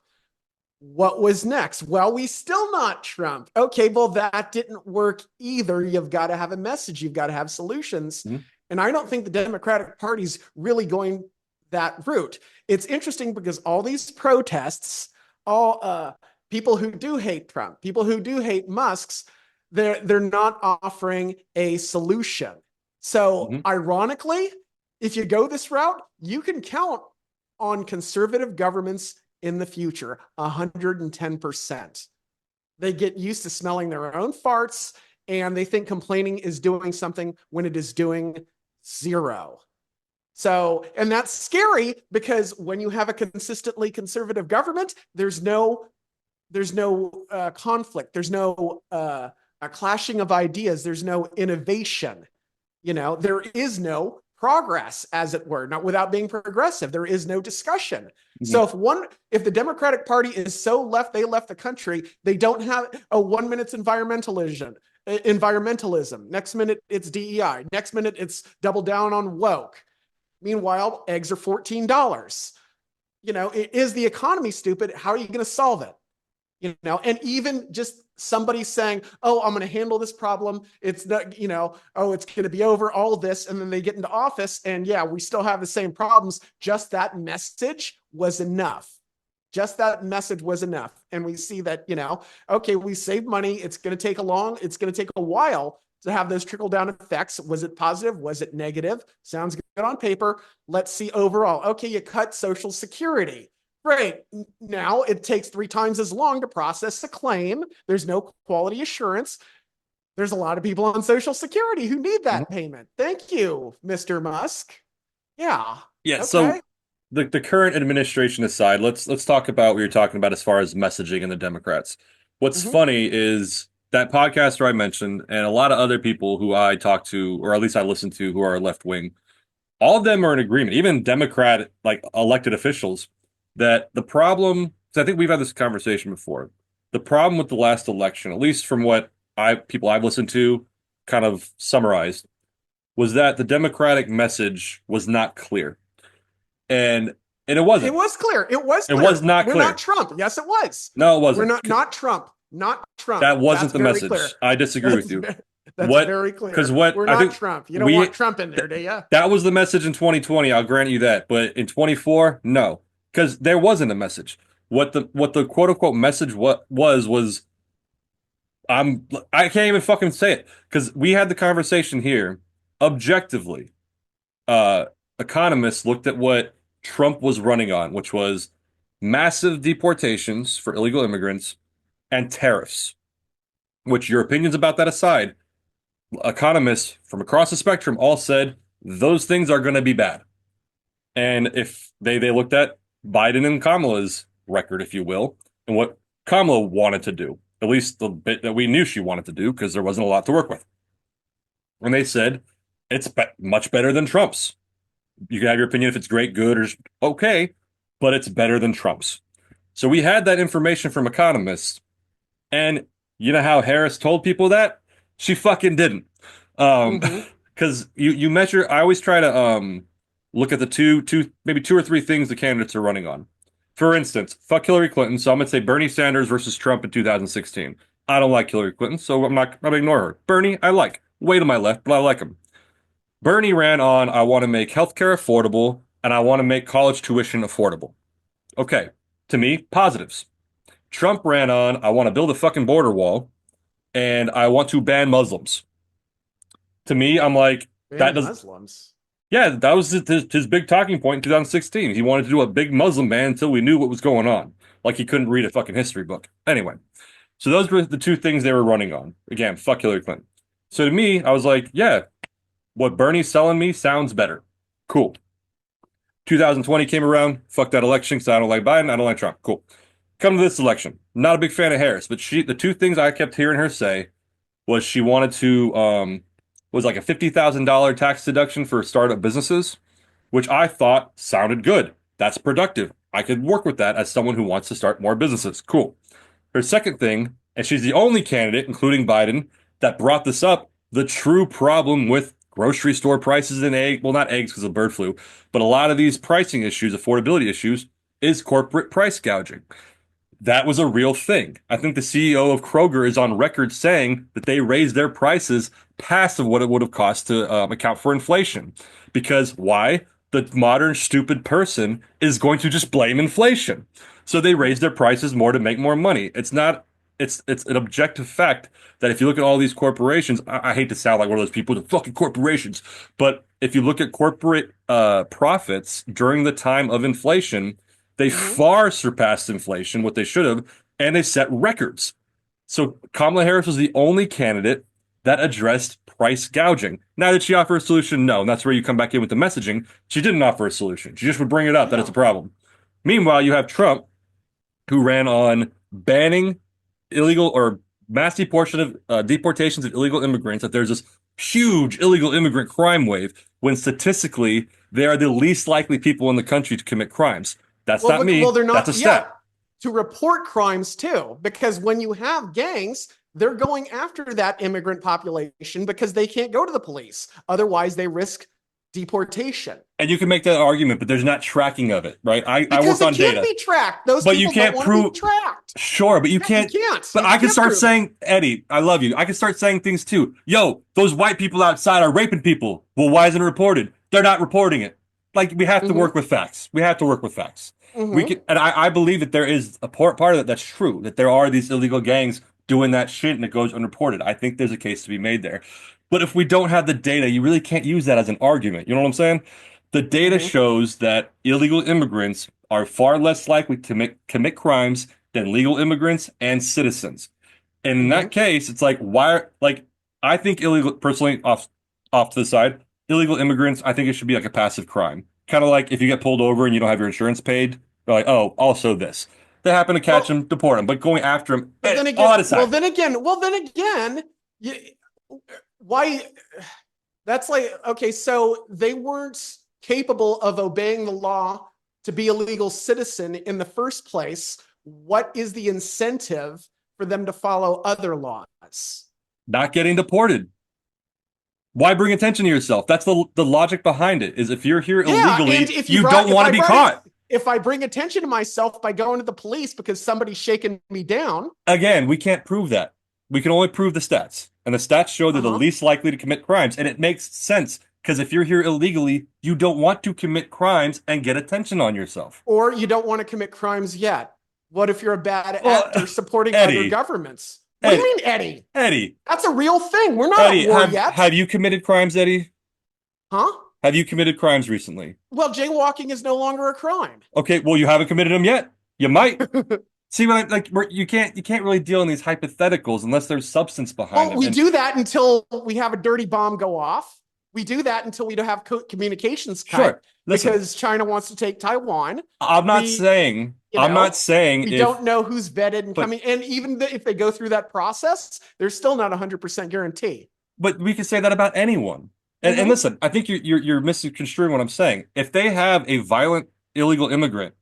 What was next? Well, we still not Trump. Okay, well, that didn't work either. You've got to have a message, you've got to have solutions. Mhm. And I don't think the Democratic Party's really going that route. It's interesting because all these protests, all people who do hate Trump, people who do hate Musk's, they're not offering a solution. So Mhm. ironically, if you go this route, you can count on conservative governments in the future 110%. They get used to smelling their own farts and they think complaining is doing something when it is doing zero. So, and that's scary because when you have a consistently conservative government, there's no conflict, there's no a clashing of ideas, there's no innovation. There is no progress, as it were, not without being progressive. There is no discussion. Mhm. So if the Democratic Party is so left, they left the country, they don't have a 1 minute's environmentalism. Next minute it's DEI. Next minute it's double down on woke. Meanwhile, eggs are $14. Is the economy stupid? How are you going to solve it? And even just somebody saying, oh, I'm going to handle this problem, it's not, oh, it's going to be over, all this, and then they get into office and yeah, we still have the same problems. Just that message was enough. Just that message was enough. And we see that, okay, we save money, it's going to take a while to have those trickle down effects. Was it positive? Was it negative? Sounds good on paper. Let's see overall. Okay, you cut Social Security. Great. Now it takes 3 times as long to process a claim. There's no quality assurance. There's a lot of people on Social Security who need that Mhm. payment. Thank you, Mr. Musk. Yeah. Yeah, Okay. so the current administration aside, let's talk about what you're talking about as far as messaging and the Democrats. What's Mm-hmm. funny is that podcaster I mentioned and a lot of other people who I talk to, or at least I listen to, who are left wing, all of them are in agreement, even Democrat like elected officials, that the problem, because I think we've had this conversation before, the problem with the last election, at least from what people I've listened to kind of summarized, was that the Democratic message was not clear. And and it It wasn't. was clear. It was It was clear. not We're not clear. Trump. Yes, it was. No, it We're wasn't. not not Trump. Not Trump. That wasn't That's the very clear. message. I disagree with That's you. that's What, very because clear. what We're I not think Trump. You don't want we Trump in th there, do you? that was the message in 2020. I'll grant you that. But in 24, no, because there wasn't a message. What the quote unquote message was I can't even fucking say it because we had the conversation here. Objectively, uh, economists looked at what Trump was running on, which was massive deportations for illegal immigrants and tariffs. Which your opinions about that aside, economists from across the spectrum all said those things are going to be bad. And if they looked at Biden and Kamala's record, if you will, and what Kamala wanted to do, at least the bit that we knew she wanted to do, because there wasn't a lot to work with. And they said it's much better than Trump's. You can have your opinion if it's great, good, or okay, but it's better than Trump's. So we had that information from economists. And you know how Harris told people that? She fucking didn't. Um, Mm-hmm. because you measure, I always try to look at the maybe two or three things the candidates are running on. For instance, fuck Hillary Clinton, so I'm gonna say Bernie Sanders versus Trump in 2016. I don't like Hillary Clinton, so I'm gonna ignore her. Bernie, I like. Way to my left, but I like him. Bernie ran on I want to make healthcare affordable and I want to make college tuition affordable. Okay, to me, positives. Trump ran on I want to build a fucking border wall and I want to ban Muslims. To me, I'm like, that And does, Muslims. yeah, that was his big talking point in 2016. He wanted to do a big Muslim ban until we knew what was going on. Like he couldn't read a fucking history book. Anyway, so those were the two things they were running on. Again, fuck Hillary Clinton. So to me, I was like, yeah, what Bernie's selling me sounds better. Cool. 2020 came around, fuck that election because I don't like Biden, I don't like Trump. Cool. Come to this election. Not a big fan of Harris, but the two things I kept hearing her say was she wanted to was like a $50,000 tax deduction for startup businesses, which I thought sounded good. That's productive. I could work with that as someone who wants to start more businesses. Cool. Her second thing, and she's the only candidate, including Biden, that brought this up, the true problem with grocery store prices and egg, well, not eggs because of bird flu, but a lot of these pricing issues, affordability issues, is corporate price gouging. That was a real thing. I think the CEO of Kroger is on record saying that they raised their prices past of what it would have cost to account for inflation. Because why? The modern stupid person is going to just blame inflation. So they raise their prices more to make more money. It's not, it's an objective fact that if you look at all these corporations, I hate to sound like one of those people, the fucking corporations, but if you look at corporate profits during the time of inflation, they Mm-hmm. far surpassed inflation, what they should have, and they set records. So Kamala Harris was the only candidate that addressed price gouging. Now, did she offer a solution? No. And that's where you come back in with the messaging. She didn't offer a solution. She just would bring it up that it's Yeah. a problem. Meanwhile, you have Trump, who ran on banning illegal or mass deportations of illegal immigrants, that there's this huge illegal immigrant crime wave when statistically they are the least likely people in the country to commit crimes. That's Well, not well, me. they're That's a not. Yeah, stat. to report crimes too, because when you have gangs, they're going after that immigrant population because they can't go to the police. Otherwise, they risk deportation. And you can make that argument, but there's not tracking of it, right? I Because work it on can't data, be tracked. Those but you people don't can't want to be prove. tracked. Sure, but you Yeah, you can't. can't. But You I can can't start prove it. saying, Eddie, I love you. I can start saying things too. Yo, those white people outside are raping people. Well, why isn't it reported? They're not reporting it. Like we have to Mm-hmm. work with facts. We have to work with facts. We Mm-hmm. can, and I believe that there is a part of that that's true. That there are these illegal gangs doing that shit, and it goes unreported. I think there's a case to be made there. But if we don't have the data, you really can't use that as an argument. You know what I'm saying? The data Mm-hmm. shows that illegal immigrants are far less likely to commit crimes than legal immigrants and citizens. And in Mm-hmm. that case, it's like why like I think illegal personally off to the side, illegal immigrants, I think it should be like a passive crime. Kind of like if you get pulled over and you don't have your insurance paid, they're like, oh, also this. They happen to catch Well, him, deport him, but going after him, but then all again, that aside. you, why? That's like, okay, so they weren't capable of obeying the law to be a legal citizen in the first place. What is the incentive for them to follow other laws? Not getting deported. Why bring attention to yourself? That's the logic behind it. Is if you're here Yeah, and illegally, you don't if want to I be brought it, caught. if I bring attention to myself by going to the police because somebody's shaking me down, Again, we can't prove that. We can only prove the stats. And the stats show they're the uh-huh. least likely to commit crimes. And it makes sense because if you're here illegally, you don't want to commit crimes and get attention on yourself. Or you don't want to commit crimes yet. What if you're a bad Well, actor supporting other Eddie, governments? What do you Eddie, mean, Eddie? Eddie, That's a real thing. We're not at Eddie, war have yet. have you committed crimes, Eddie? Huh? Have you committed crimes recently? Well, jaywalking is no longer a crime. Okay, well, you haven't committed them yet. You might. See, when you can't really deal in these hypotheticals unless there's substance behind Well, them. we And do that until we have a dirty bomb go off. We do that until we don't have communications sure, cut listen, because China wants to take Taiwan. I'm not We, saying you I'm not know, saying we if don't know who's vetted and but coming. And even if they go through that process, there's still not 100% guarantee. but we can say that about anyone. And Mm-hmm. listen, I think you're misconstruing what I'm saying. If they have a violent illegal immigrant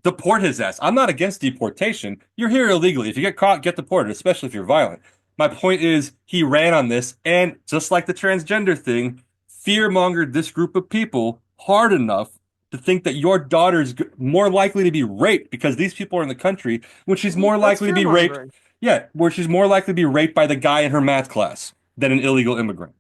Deport his ass. I'm not against deportation. You're here illegally. If you get caught, get deported, especially if you're violent. My point is, he ran on this, and just like the transgender thing, fear-mongered this group of people hard enough to think that your daughter's more likely to be raped because these people are in the country when she's more That's likely to fear be raped. mongering. Yeah, where she's more likely to be raped by the guy in her math class than an illegal immigrant.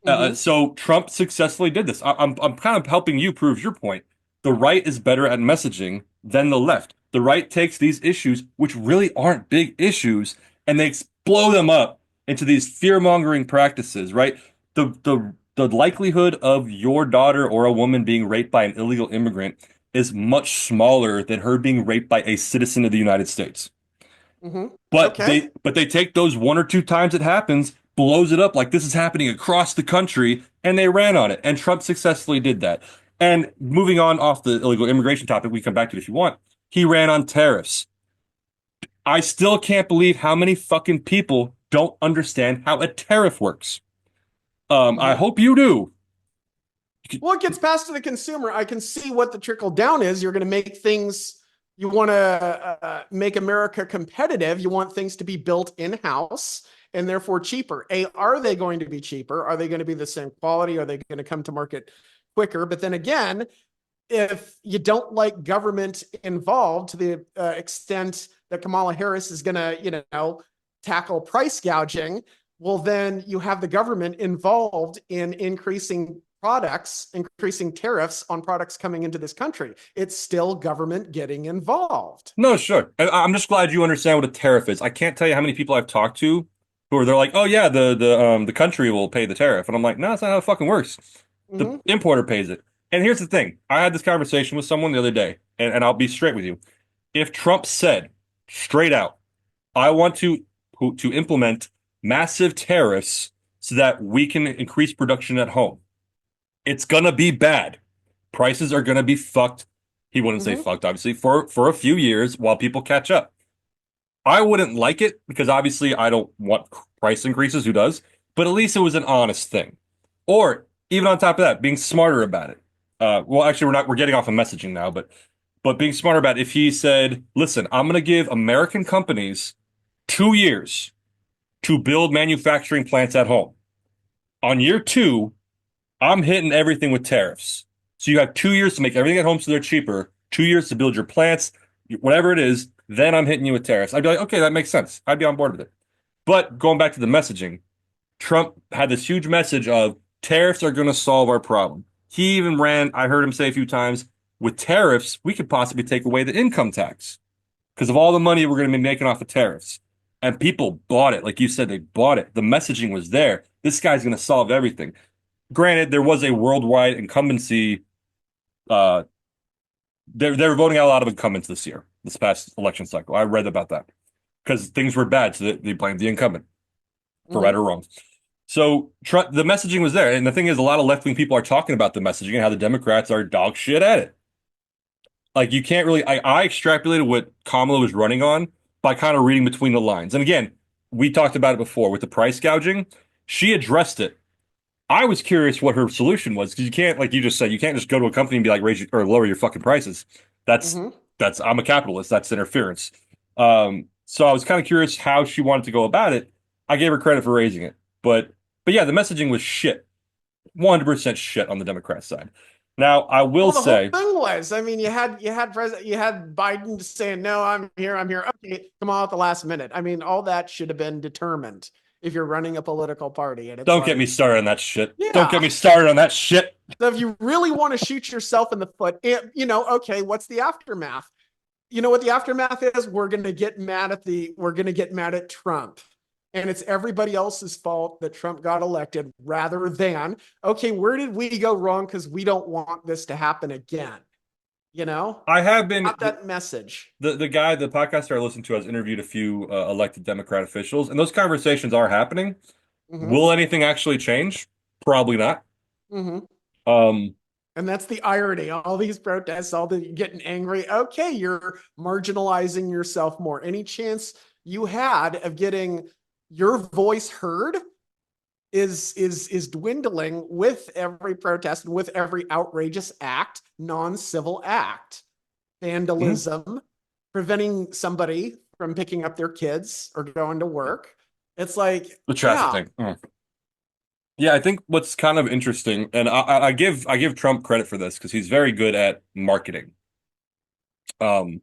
Hmm. So Trump successfully did this. I'm kind of helping you prove your point. The right is better at messaging than the left. The right takes these issues, which really aren't big issues, and they blow them up into these fear-mongering practices, right? The likelihood of your daughter or a woman being raped by an illegal immigrant is much smaller than her being raped by a citizen of the United States. Hmm. But Okay. they take those one or two times it happens, blows it up like this is happening across the country, and they ran on it. And Trump successfully did that. And moving on off the illegal immigration topic, we come back to it if you want. He ran on tariffs. I still can't believe how many fucking people don't understand how a tariff works. I Hmm. hope you do. Well, it gets passed to the consumer. I can see what the trickle down is. You're going to make things, you want to make America competitive. You want things to be built in house and therefore cheaper. Are they going to be cheaper? Are they going to be the same quality? Are they going to come to market quicker? But then again, if you don't like government involved to the extent that Kamala Harris is going to, tackle price gouging, well, then you have the government involved in increasing tariffs on products coming into this country. It's still government getting involved. No, sure. I'm just glad you understand what a tariff is. I can't tell you how many people I've talked to who are they're like, oh yeah, the country will pay the tariff, and I'm like, no, that's not how it fucking works. The Mm-hmm. importer pays it. And here's the thing. I had this conversation with someone the other day, and I'll be straight with you. If Trump said straight out, I want to implement massive tariffs so that we can increase production at home, it's gonna be bad. Prices are gonna be fucked. He wouldn't say Mm-hmm. fucked, obviously, for a few years while people catch up. I wouldn't like it because obviously I don't want price increases. Who does? But at least it was an honest thing. Or even on top of that, being smarter about it. Well, actually, we're getting off of messaging now, but being smarter about it. If he said, "Listen, I'm going to give American companies 2 years to build manufacturing plants at home. On year two, I'm hitting everything with tariffs. So you have 2 years to make everything at home so they're cheaper. 2 years to build your plants, whatever it is. Then I'm hitting you with tariffs." I'd be like, okay, that makes sense. I'd be on board with it. But going back to the messaging, Trump had this huge message of tariffs are going to solve our problem. He even ran, I heard him say a few times, with tariffs, we could possibly take away the income tax because of all the money we're going to be making off of tariffs. And people bought it. Like you said, they bought it. The messaging was there. This guy's going to solve everything. Granted, there was a worldwide incumbency. Uh, they're voting out a lot of incumbents this year, this past election cycle. I read about that because things were bad, so they blamed the incumbent for right Mm-hmm. or wrong. So the messaging was there, and the thing is, a lot of left-wing people are talking about the messaging and how the Democrats are dog shit at it. Like you can't really. I extrapolated what Kamala was running on by kind of reading between the lines. And again, we talked about it before with the price gouging. She addressed it. I was curious what her solution was because you can't, like you just said, you can't just go to a company and be like or lower your fucking prices. That's Mm-hmm. that's I'm a capitalist. That's interference. So I was kind of curious how she wanted to go about it. I gave her credit for raising it, but yeah, the messaging was shit, 100% shit on the Democrat side. Now I will Well, the whole say, thing was, I mean, you had Biden saying, "No, I'm here." Okay, come on at the last minute. I mean, all that should have been determined if you're running a political party, and it's don't get me like, started on that shit. Don't get yeah. me started on that shit. So if you really want to shoot yourself in the foot, okay, what's the aftermath? You know what the aftermath is? We're going to get mad at Trump. And it's everybody else's fault that Trump got elected rather than, okay, where did we go wrong? Because we don't want this to happen again. You know, I have been got that message. the guy, the podcaster I listened to has interviewed a few elected Democrat officials, and those conversations are happening. Mm-hmm. Will anything actually change? Probably not. Mm-hmm. Um, And that's the irony. All these protests, all the getting angry. Okay, you're marginalizing yourself more. Any chance you had of getting your voice heard is dwindling with every protest and with every outrageous act, non-civil act. Mhm. vandalism, preventing somebody from picking up their kids or going to work. It's like, The traffic yeah, thing. Yeah, I think what's kind of interesting, and I give Trump credit for this because he's very good at marketing. Um,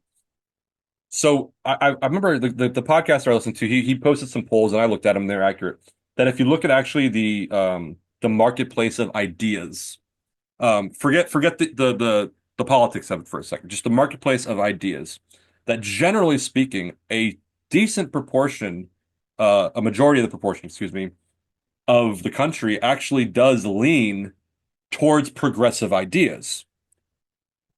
so I remember the podcaster I listened to, he posted some polls and I looked at them, they're accurate. That if you look at actually the marketplace of ideas, forget the politics of it for a second, just the marketplace of ideas, that generally speaking, a decent proportion, a majority of the proportion, excuse me, of the country actually does lean towards progressive ideas.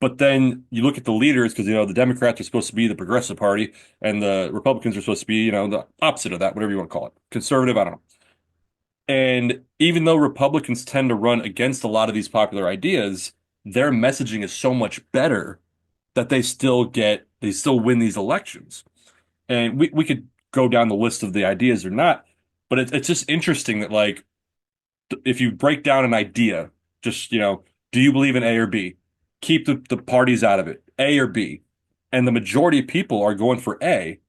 But then you look at the leaders, because the Democrats are supposed to be the progressive party, and the Republicans are supposed to be, the opposite of that, whatever you want to call it, conservative, I don't know. And even though Republicans tend to run against a lot of these popular ideas, their messaging is so much better that they still win these elections. And we could go down the list of the ideas or not, but it's just interesting that, like, if you break down an idea, just, do you believe in A or B? Keep the parties out of it, A or B. And the majority of people are going for A,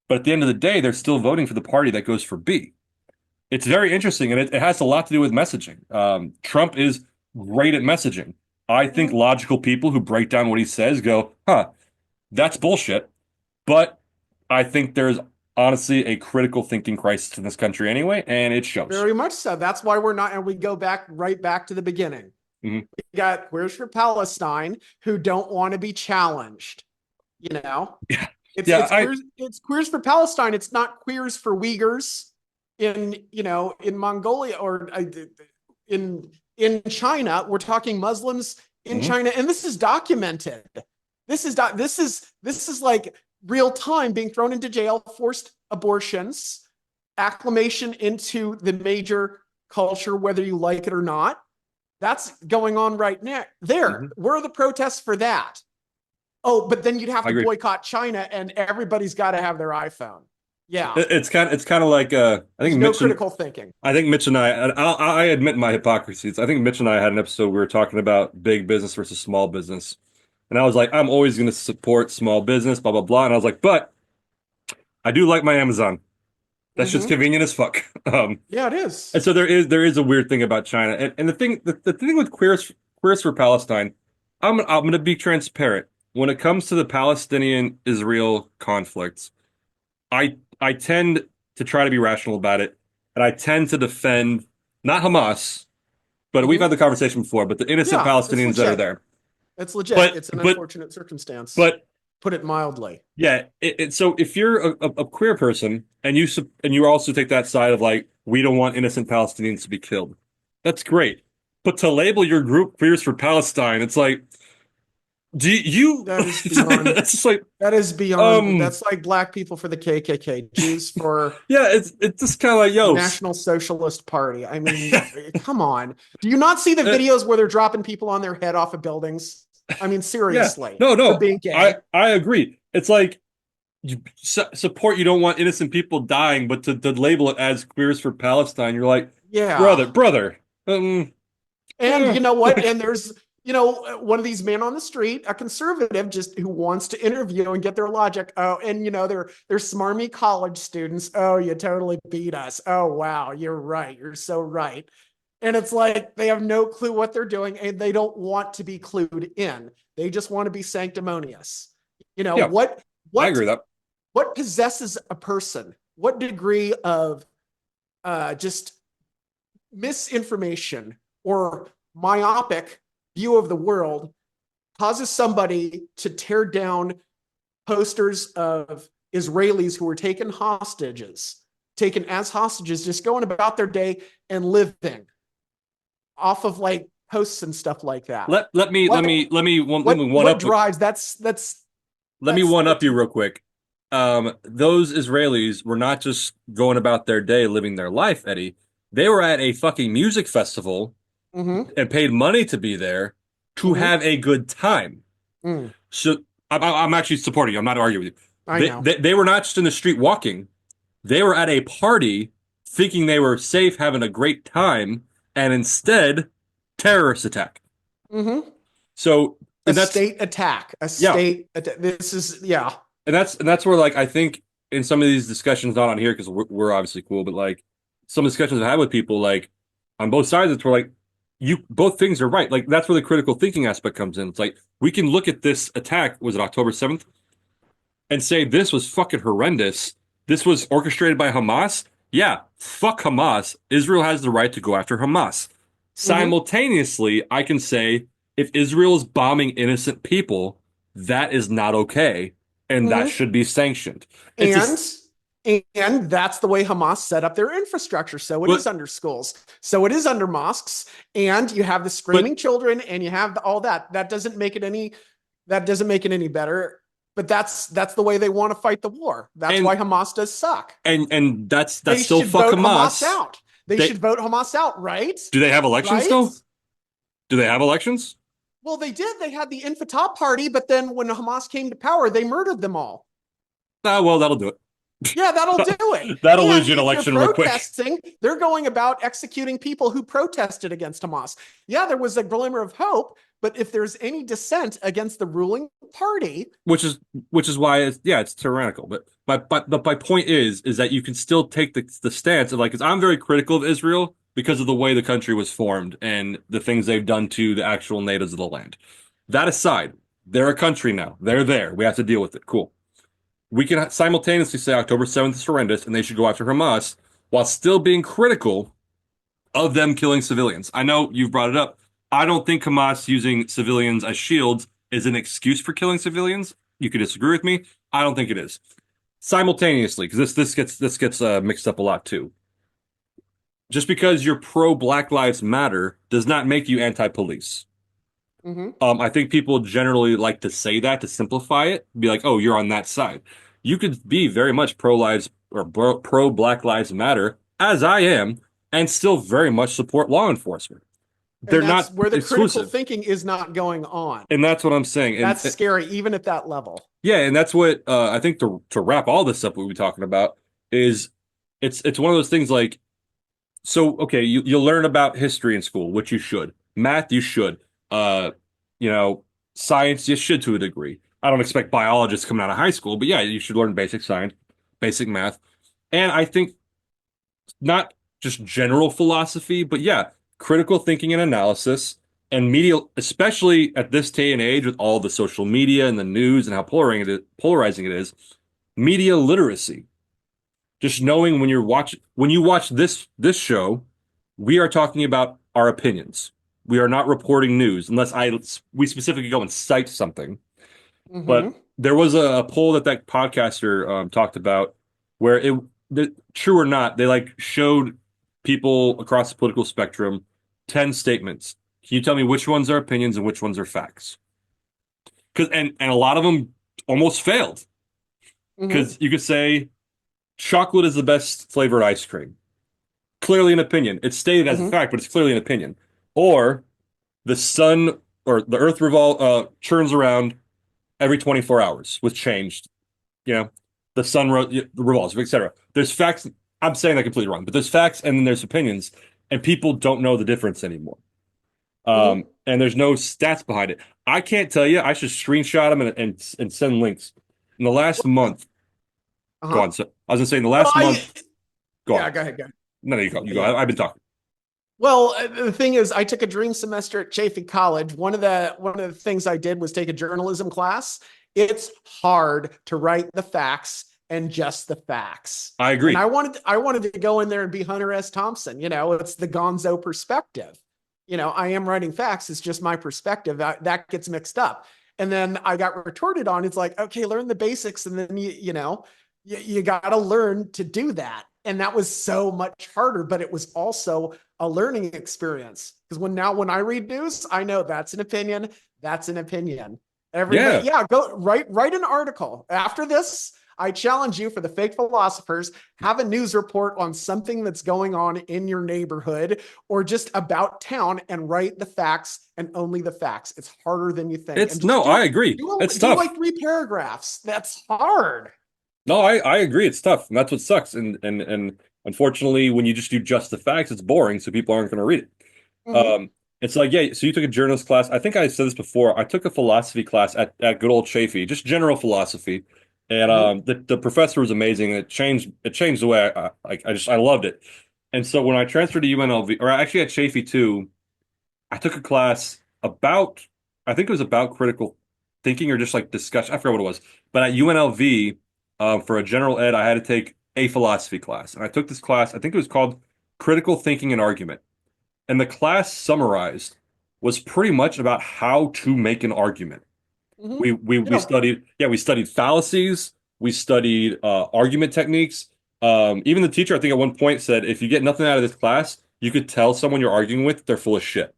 but at the end of the day, they're still voting for the party that goes for B. It's very interesting, and it has a lot to do with messaging. Trump is great at messaging. I think logical people who break down what he says go, huh, that's bullshit. But I think there's honestly a critical thinking crisis in this country anyway, and it shows. very much so. That's why we're not, and we go back right back to the beginning. Mhm. We got Queers for Palestine who don't want to be challenged. You know, Yeah, it's yeah, it's queers it's queers for Palestine. It's not queers for Uyghurs in Mongolia or in China. We're talking Muslims in mhm. China, and this is documented. This is like real time being thrown into jail, forced abortions, acclimation into the major culture, whether you like it or not. That's going on right now. There, Mhm. where are the protests for that? Oh, but then you'd have I to agree. boycott China, and everybody's got to have their iPhone. Yeah, It's kind of like there's no critical thinking. I think Mitch and I admit my hypocrisies. I think Mitch and I had an episode we were talking about big business versus small business, and I was like, I'm always going to support small business, blah blah blah, and I was like, but I do like my Amazon. That's just Mm-hmm. convenient as fuck. Yeah, it And is. so there is a weird thing about China, and the thing with queers for Palestine, I'm going to be transparent when it comes to the Palestinian Israel conflict. I tend to try to be rational about it, and I tend to defend not Hamas, but we've had Mm-hmm. the conversation before, but the innocent Yeah, it's Palestinians that are legit. there. It's legit. But It's an but unfortunate circumstance. but Put it mildly. yeah, so if you're a queer person and you also take that side of, like, we don't want innocent Palestinians to be killed, that's great. But to label your group queers for Palestine, it's like, do you? That is beyond. It's just like, That is beyond. um, That's like black people for the KKK, Jews for yeah, it's just kind of like, the yo, National Socialist Party. I mean, come on. Do you not see the uh, videos where they're dropping people on their head off of buildings? I mean, yeah, seriously, no, for no, being I gay. I agree. It's like, support, you don't want innocent people dying, but to label it as queers for Palestine, you're like, Yeah. brother, um, And eh. you know what? And there's, one of these men on the street, a conservative, just who wants to interview and get their logic. Oh, and they're smarmy college students. Oh, you totally beat us. Oh, wow, you're right. You're so right. And it's like they have no clue what they're doing and they don't want to be clued in. They just want to be sanctimonious. You know, Yeah, what I what agree with that. what possesses a person? What degree of just misinformation or myopic view of the world causes somebody to tear down posters of Israelis who were taken as hostages, just going about their day and living off of like posts and stuff like that. Let me let me one What up drives that's let me that's one up that's you real quick. Those Israelis were not just going about their day living their life, Eddie. They were at a fucking music festival mm-hmm, and paid money to be there to mm-hmm, have a good time. mm, So I'm actually supporting you. I'm not arguing with you. I know. They were not just in the street walking. They were at a party thinking they were safe, having a great time, and instead, terrorist attack. Mm-hmm. So A and that's state attack. yeah, This is yeah. and that's where like I think in some of these discussions, not on here because we're obviously cool, but like some discussions I've had with people like on both sides, it's where like you both things are right. Like that's where the critical thinking aspect comes in. It's like we can look at this attack, was it October 7th, and say this was fucking horrendous. This was orchestrated by Hamas. Yeah, fuck Hamas. Israel has the right to go after Hamas. Mm-hmm. Simultaneously, I can say if Israel is bombing innocent people, that is not okay, and that Mm-hmm. should be sanctioned. It's And just, and that's the way Hamas set up their infrastructure. So it is but under schools. So it is under mosques. And you have the but screaming children, and you have all that. That doesn't make it any better. But that's the way they want to fight the war. That's why and Hamas does suck. and that's They still should fuck vote Hamas Hamas. out. They They should vote Hamas out, right? do they have elections Right? still? Do they have elections? Well, they did. They had the Infatah party, but then when Hamas came to power, they murdered them all. Ah, well, that'll do Yeah, that'll it. do it. That'll And lose you an if they're election real quick. protesting, they're going about executing people who protested against Hamas. Yeah, there was a glimmer of hope, but if there's any dissent against the ruling party, which is which is why it's tyrannical. But my point is that you can still take the stance of like, 'cause I'm very critical of Israel because of the way the country was formed and the things they've done to the actual natives of the land. That aside, they're a country now. They're there. We have to deal with it. Cool. We can simultaneously say October 7th is horrendous and they should go after Hamas while still being critical of them killing civilians. I know you've brought it up. I don't think Hamas using civilians as shields is an excuse for killing civilians. You could disagree with me. I don't think it is. Simultaneously, because this gets mixed up a lot too. Just because you're pro Black Lives Matter does not make you anti-police. mm-hmm. I think people generally like to say that to simplify it, be like, "Oh, you're on that side." You could be very much pro lives or pro Black Lives Matter, as I am, and still very much support law enforcement. And They're that's not where the critical exclusive, thinking is not going on. and that's what I'm saying. And That's scary, even at that level. yeah, and that's what I think to wrap all this up we'll be talking about is it's one of those things like so okay, you learn about history in school, which you should. Math, you should. Uh, you know, science, you should to a degree. I don't expect biologists coming out of high school, but yeah, you should learn basic science, basic math. And I think not just general philosophy, but yeah, critical thinking and analysis and media, especially at this day and age with all the social media and the news and how polarizing it is, media literacy. Just knowing when you watch this show, we are talking about our opinions. We are not reporting news unless we specifically go and cite something. But Mm-hmm. there was a poll that podcaster talked about where true or not, they like showed people across the political spectrum 10 statements. Can you tell me which ones are opinions and which ones are facts? Because and a lot of them almost failed. Mm-hmm. Because you could say chocolate is the best flavored ice cream. Clearly an opinion. It's stated as a Mm-hmm. fact, but it's clearly an opinion. Or the sun or the earth churns around every 24 hours with change. You know, the sun revolves, etc. There's facts. I'm saying that completely wrong, but there's facts and then there's opinions, and people don't know the difference anymore. Mm-hmm. And there's no stats behind it. I can't tell you. I should screenshot them and send links. In the last month, go Uh-huh. on. So I was gonna say in the Well, last month, go on. yeah, go ahead, go ahead. No, you go. You go. Yeah. I've been talking. Well, the thing is, I took a dream semester at Chaffey College. One of the things I did was take a journalism class. It's hard to write the facts and just the facts. I And agree. I wanted to go in there and be Hunter S. Thompson. It's the Gonzo perspective. I am writing facts. It's just my perspective. That gets mixed up. And then I got retorted on. It's like, okay, learn the basics, and then you got to learn to do that. And that was so much harder, but it was also a learning experience. Because when I read news, I know that's an opinion. That's an opinion. Everybody, Yeah. yeah, go write an article. After this, I challenge you for the fake philosophers, have a news report on something that's going on in your neighborhood or just about town and write the facts and only the facts. It's harder than you think. And It's just no, I agree. It's do tough. like 3 paragraphs. That's hard. No, I agree. It's tough, and that's what sucks. And unfortunately, when you just do just the facts, it's boring, so people aren't going to read it. Mm-hmm. It's like, yeah, so you took a journalist class. I think I said this before. I took a philosophy class at good old Chafee, just general philosophy. And Hmm. the professor was amazing. It changed the way I loved it. And so when I transferred to UNLV, or actually at Chafee too, I took a class about, I think it was about critical thinking or just like discussion. I forgot what it was. But at UNLV, for a general ed, I had to take a philosophy class. And I took this class, I think it was called Critical Thinking and Argument. And the class summarized was pretty much about how to make an argument. Hmm. We Yeah. studied, yeah, we studied fallacies, we studied argument techniques. Even the teacher, I think at one point said, if you get nothing out of this class, you could tell someone you're arguing with they're full of shit.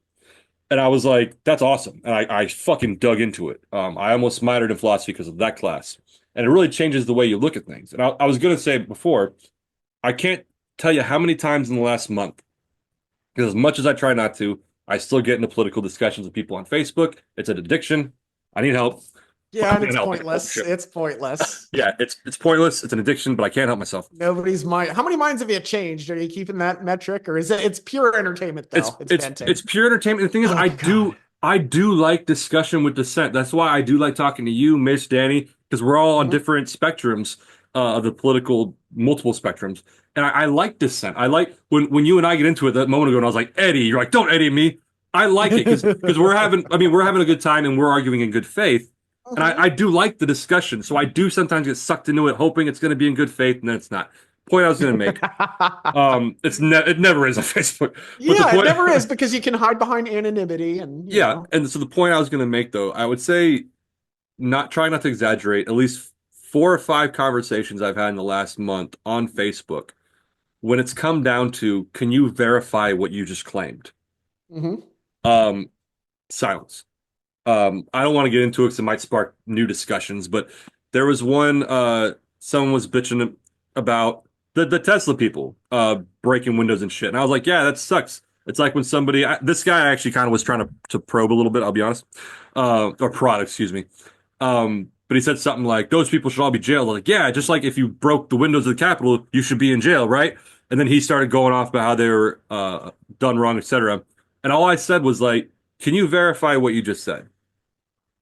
And I was like, that's awesome. And I fucking dug into it. I almost minored in philosophy because of that class. And it really changes the way you look at things. And I was going to say before, I can't tell you how many times in the last month, because as much as I try not to, I still get into political discussions with people on Facebook. It's an addiction. I need help, but Yeah, I and can't it's help it. Oh, pointless. shit. It's pointless. Yeah, it's pointless. It's an addiction, but I can't help myself. Nobody's mind. How many minds have you changed? Are you keeping that metric, or is it? It's pure entertainment, though. It's It's venting. pure entertainment. The thing is, Oh God. I do like discussion with dissent. That's why I do like talking to you, Mitch, Danny, because we're all on Hmm. different spectrums of the political multiple spectrums. And I like dissent. I like when you and I get into it that moment ago, and I was like, Eddie, you're like, don't Eddie me. I like it because we're having I mean we're having a good time and we're arguing in good faith. And I Hmm. do like the discussion. So I do sometimes get sucked into it, hoping it's going to be in good faith, and then it's not. Point I was going to make. It never is on Facebook. But the Yeah, it point never is because you can hide behind anonymity and Yeah, and so the point I was going to make though, I would say not try not to exaggerate. At least 4 or 5 conversations I've had in the last month on Facebook, when it's come down to, can you verify what you just claimed? hmm. Um, Silence. I don't want to get into it because it might spark new discussions, but there was one, someone was bitching about the Tesla people breaking windows and shit. And I was like, yeah, that sucks. It's like when this guy actually kind of was trying to probe a little bit, I'll be honest, or prod, excuse me. But he said something like, those people should all be jailed. Like, yeah, just like if you broke the windows of the Capitol, you should be in jail, right? And then he started going off about how they were done wrong, etc. And all I said was like, can you verify what you just said?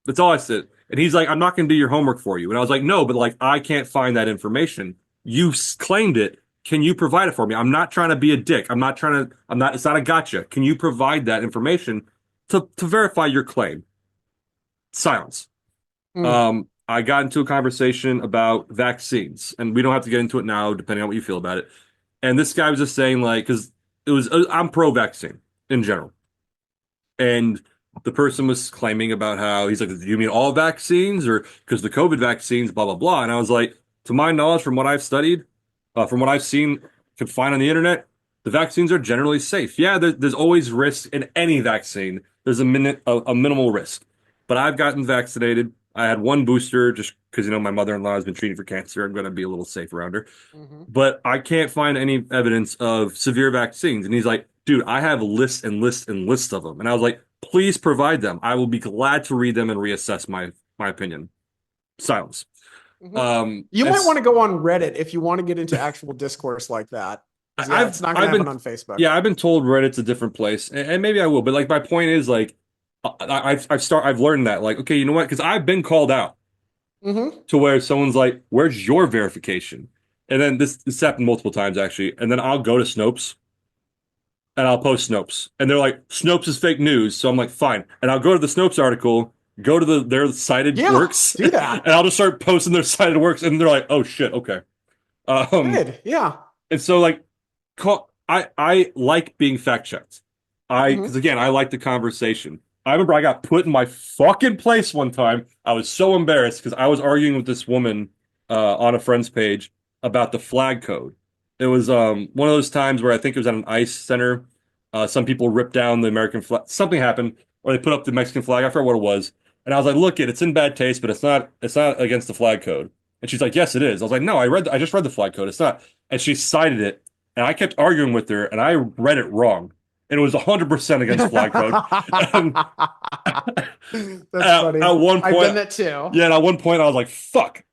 That's all I said. And he's like, I'm not going to do your homework for you. And I was like, no, but like, I can't find that information. You claimed it. Can you provide it for me? I'm not trying to be a dick. It's not a gotcha. Can you provide that information to verify your claim? Silence. Mm. I got into a conversation about vaccines, and we don't have to get into it now, depending on what you feel about it. And this guy was just saying, like, because I'm pro vaccine in general. And the person was claiming about how he's like, do you mean all vaccines or because the COVID vaccines, blah, blah, blah. And I was like, to my knowledge, from what I've studied, from what I've seen, can find on the internet, the vaccines are generally safe. Yeah, there's always risk in any vaccine. There's a minimal risk. But I've gotten vaccinated. I had one booster just because, my mother-in-law has been treating for cancer. I'm going to be a little safe around her, Hmm. but I can't find any evidence of severe vaccines. And he's like, dude, I have lists and lists and lists of them. And I was like, please provide them. I will be glad to read them and reassess my opinion. Silence. Hmm. You might It's want to go on Reddit if you want to get into actual discourse like that. Because yeah, I've it's not going to I've happen been on Facebook. yeah, I've been told Reddit's a different place, and maybe I will. But like my point is like I've learned that like okay, you know what? Because I've been called out Hmm. to where someone's like, "Where's your verification?" And then this happened multiple times actually. And then I'll go to Snopes and I'll post Snopes. And they're like, Snopes is fake news. So I'm like, fine. And I'll go to the Snopes article, go to their cited Yeah, works, do and that. I'll just start posting their cited works. And they're like, oh shit, okay. Um, Good. Yeah. and so like, I like being fact checked. Because Hmm. again, I like the conversation. I remember I got put in my fucking place one time. I was so embarrassed because I was arguing with this woman on a friend's page about the flag code. It was one of those times where I think it was at an ice center. Some people ripped down the American flag. Something happened, or they put up the Mexican flag. I forgot what it was. And I was like, "Look, it's in bad taste, but it's not against the flag code." And she's like, "Yes, it is." I was like, "No, I just read the flag code. It's not." And she cited it, and I kept arguing with her, and I read it wrong, and it was 100% against flag code. And That's at funny. one I've point, done that too. yeah, and at one point I was like, "Fuck."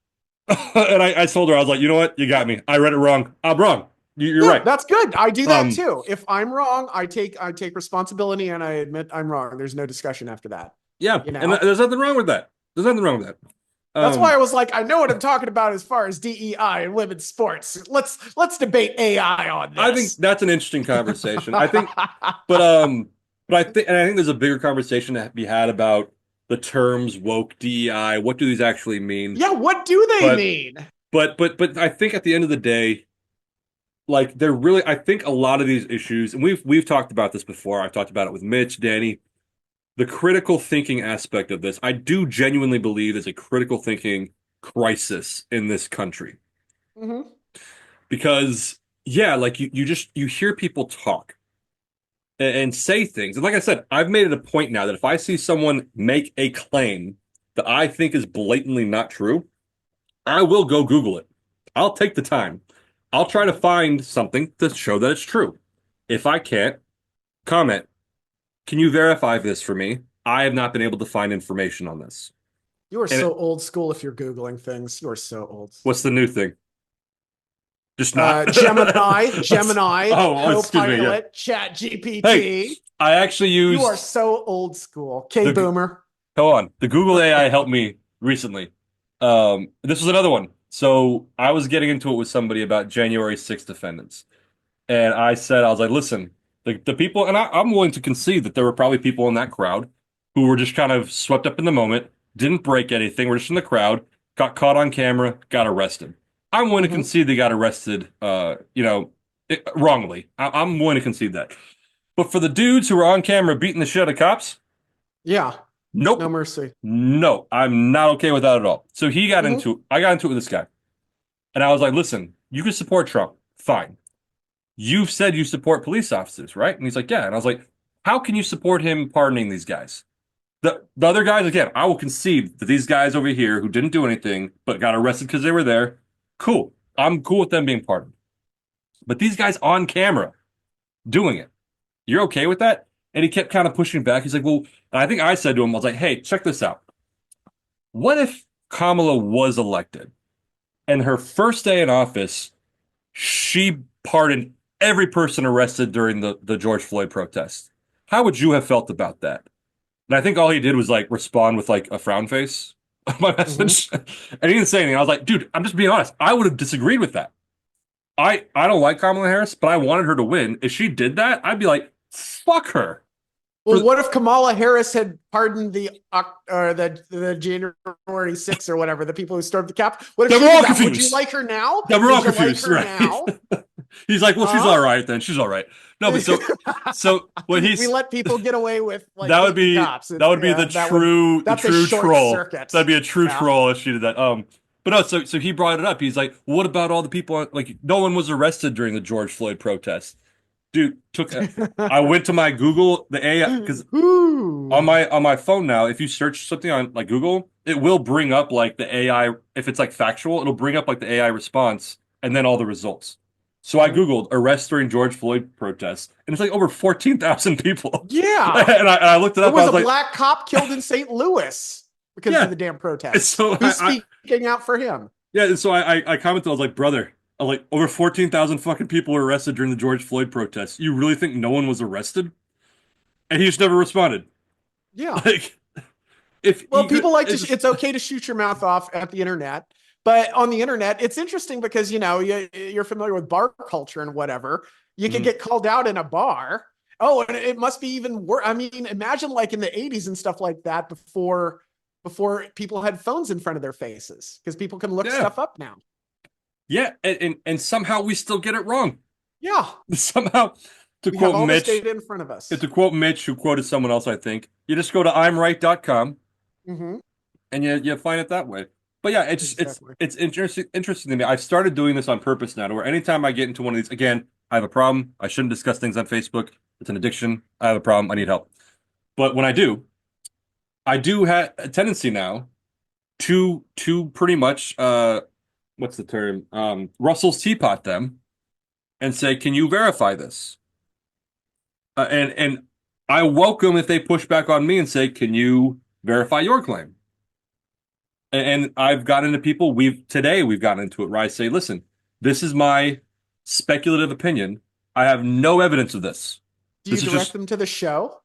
And I told her, I was like, you know what? You got me. I read it wrong. I'm wrong. You're Yeah, right. that's good. I do that Um, too. If I'm wrong, I take responsibility and I admit I'm wrong. There's no discussion after that. yeah, You and know? there's nothing wrong with that. There's nothing wrong with that. That's why I was like, I know what I'm talking about as far as DEI and women's sports. Let's debate AI on I think this. that's an interesting conversation. But I think there's a bigger conversation to be had about the terms woke DEI. What do these actually mean? Yeah, what do they But mean? but I think at the end of the day, like they're really I think a lot of these issues, and we've talked about this before. I've talked about it with Mitch, Danny. The critical thinking aspect of this, I do genuinely believe is a critical thinking crisis in this country. Mm-hmm. Because yeah, like you hear people talk and say things. And like I said, I've made it a point now that if I see someone make a claim that I think is blatantly not true, I will go Google it. I'll take the time. I'll try to find something to show that it's true. If I can't, comment. Can you verify this for me? I have not been able to find information on this. You are And so old school if you're Googling things. You are so old. what's the new thing? Just not. Gemini, Excuse me. Yeah. Copilot, Chat Hey, GPT. I actually You are used so old school. K the boomer. Go on. The Google AI helped me recently. This was another one. So I was getting into it with somebody about January 6th defendants. And I was like, listen, the people, and I'm willing to concede that there were probably people in that crowd who were just kind of swept up in the moment, didn't break anything, were just in the crowd, got caught on camera, got arrested. I'm willing to Hmm. concede they got arrested, wrongly. I'm willing to concede that. But for the dudes who were on camera beating the shit out of cops, Yeah, no nope. mercy. No, I'm not okay with that at all. So Hmm. I got into it with this guy. And I was like, listen, you can support Trump. Fine. You've said you support police officers, right? And he's like, yeah. And I was like, how can you support him pardoning these guys? The other guys, again, I will concede that these guys over here who didn't do anything but got arrested because they were there, cool. I'm cool with them being pardoned. But these guys on camera doing it, you're okay with that? And he kept kind of pushing back. He's like, well, and I think I said to him, I was like, hey, check this out. What if Kamala was elected and her first day in office, she pardoned every person arrested during the George Floyd protest? How would you have felt about that? And I think all he did was like respond with like a frown face on my Hmm. message. And he didn't say anything. I was like, dude, I'm just being honest. I would have disagreed with that. I don't like Kamala Harris, but I wanted her to win. If she did that, I'd be like, fuck her. Well, For what if Kamala Harris had pardoned the January 6th or whatever, the people who stormed the Capitol? What if Then she we're did all that? Would you confused. like her now? Then we're all Would you like confused, her right? now? He's like, well, she's Huh? all right then. She's all right. No, but so what We he's let people get away with like that would beating be cops. that It's would be the that's a true short troll. circuit. That'd be a true Yeah. troll if she did that. But no, so he brought it up. He's like, what about all the people? Like, no one was arrested during the George Floyd protest. Dude, I went to my Google the AI because Ooh. on my phone now, if you search something on like Google, it will bring up like the AI if it's like factual, it'll bring up like the AI response and then all the results. So I Mhm. Googled arrests during George Floyd protests, and it's like over 14,000 people. Yeah. And I looked it There up. I was was a like, black cop killed in St. Louis because of yeah. the damn And protests. so Who's speaking out for him? yeah, and so I commented. I was like, brother, I'm like over 14,000 fucking people were arrested during the George Floyd protests. You really think no one was arrested? And he just never responded. Yeah. Like if Well, he could, people like to, it's just it's okay to shoot your mouth off at the internet. But on the internet, it's interesting because, you're familiar with bar culture and whatever. You could Mhm. get called out in a bar. Oh, and it must be even worse. I mean, imagine like in the 80s and stuff like that before people had phones in front of their faces because people can look Yeah. stuff up now. Yeah, and somehow we still get it wrong. Yeah. Somehow, to We have quote all this Mitch, data in front of us. to quote Mitch, who quoted someone else, I think, you just go to imright.com Hmm. and you find it that way. But yeah, Exactly. it's interesting to me. I've started doing this on purpose now, to where anytime I get into one of these, again, I have a problem. I shouldn't discuss things on Facebook. It's an addiction. I have a problem. I need help. But when I do have a tendency now to pretty much what's the term? Russell's teapot them and say, can you verify this? And I welcome if they push back on me and say, "Can you verify your claim?" And I've gotten into people. We've gotten into it where I say, "Listen, this is my speculative opinion. I have no evidence of this. Do you This is direct just, them to the show?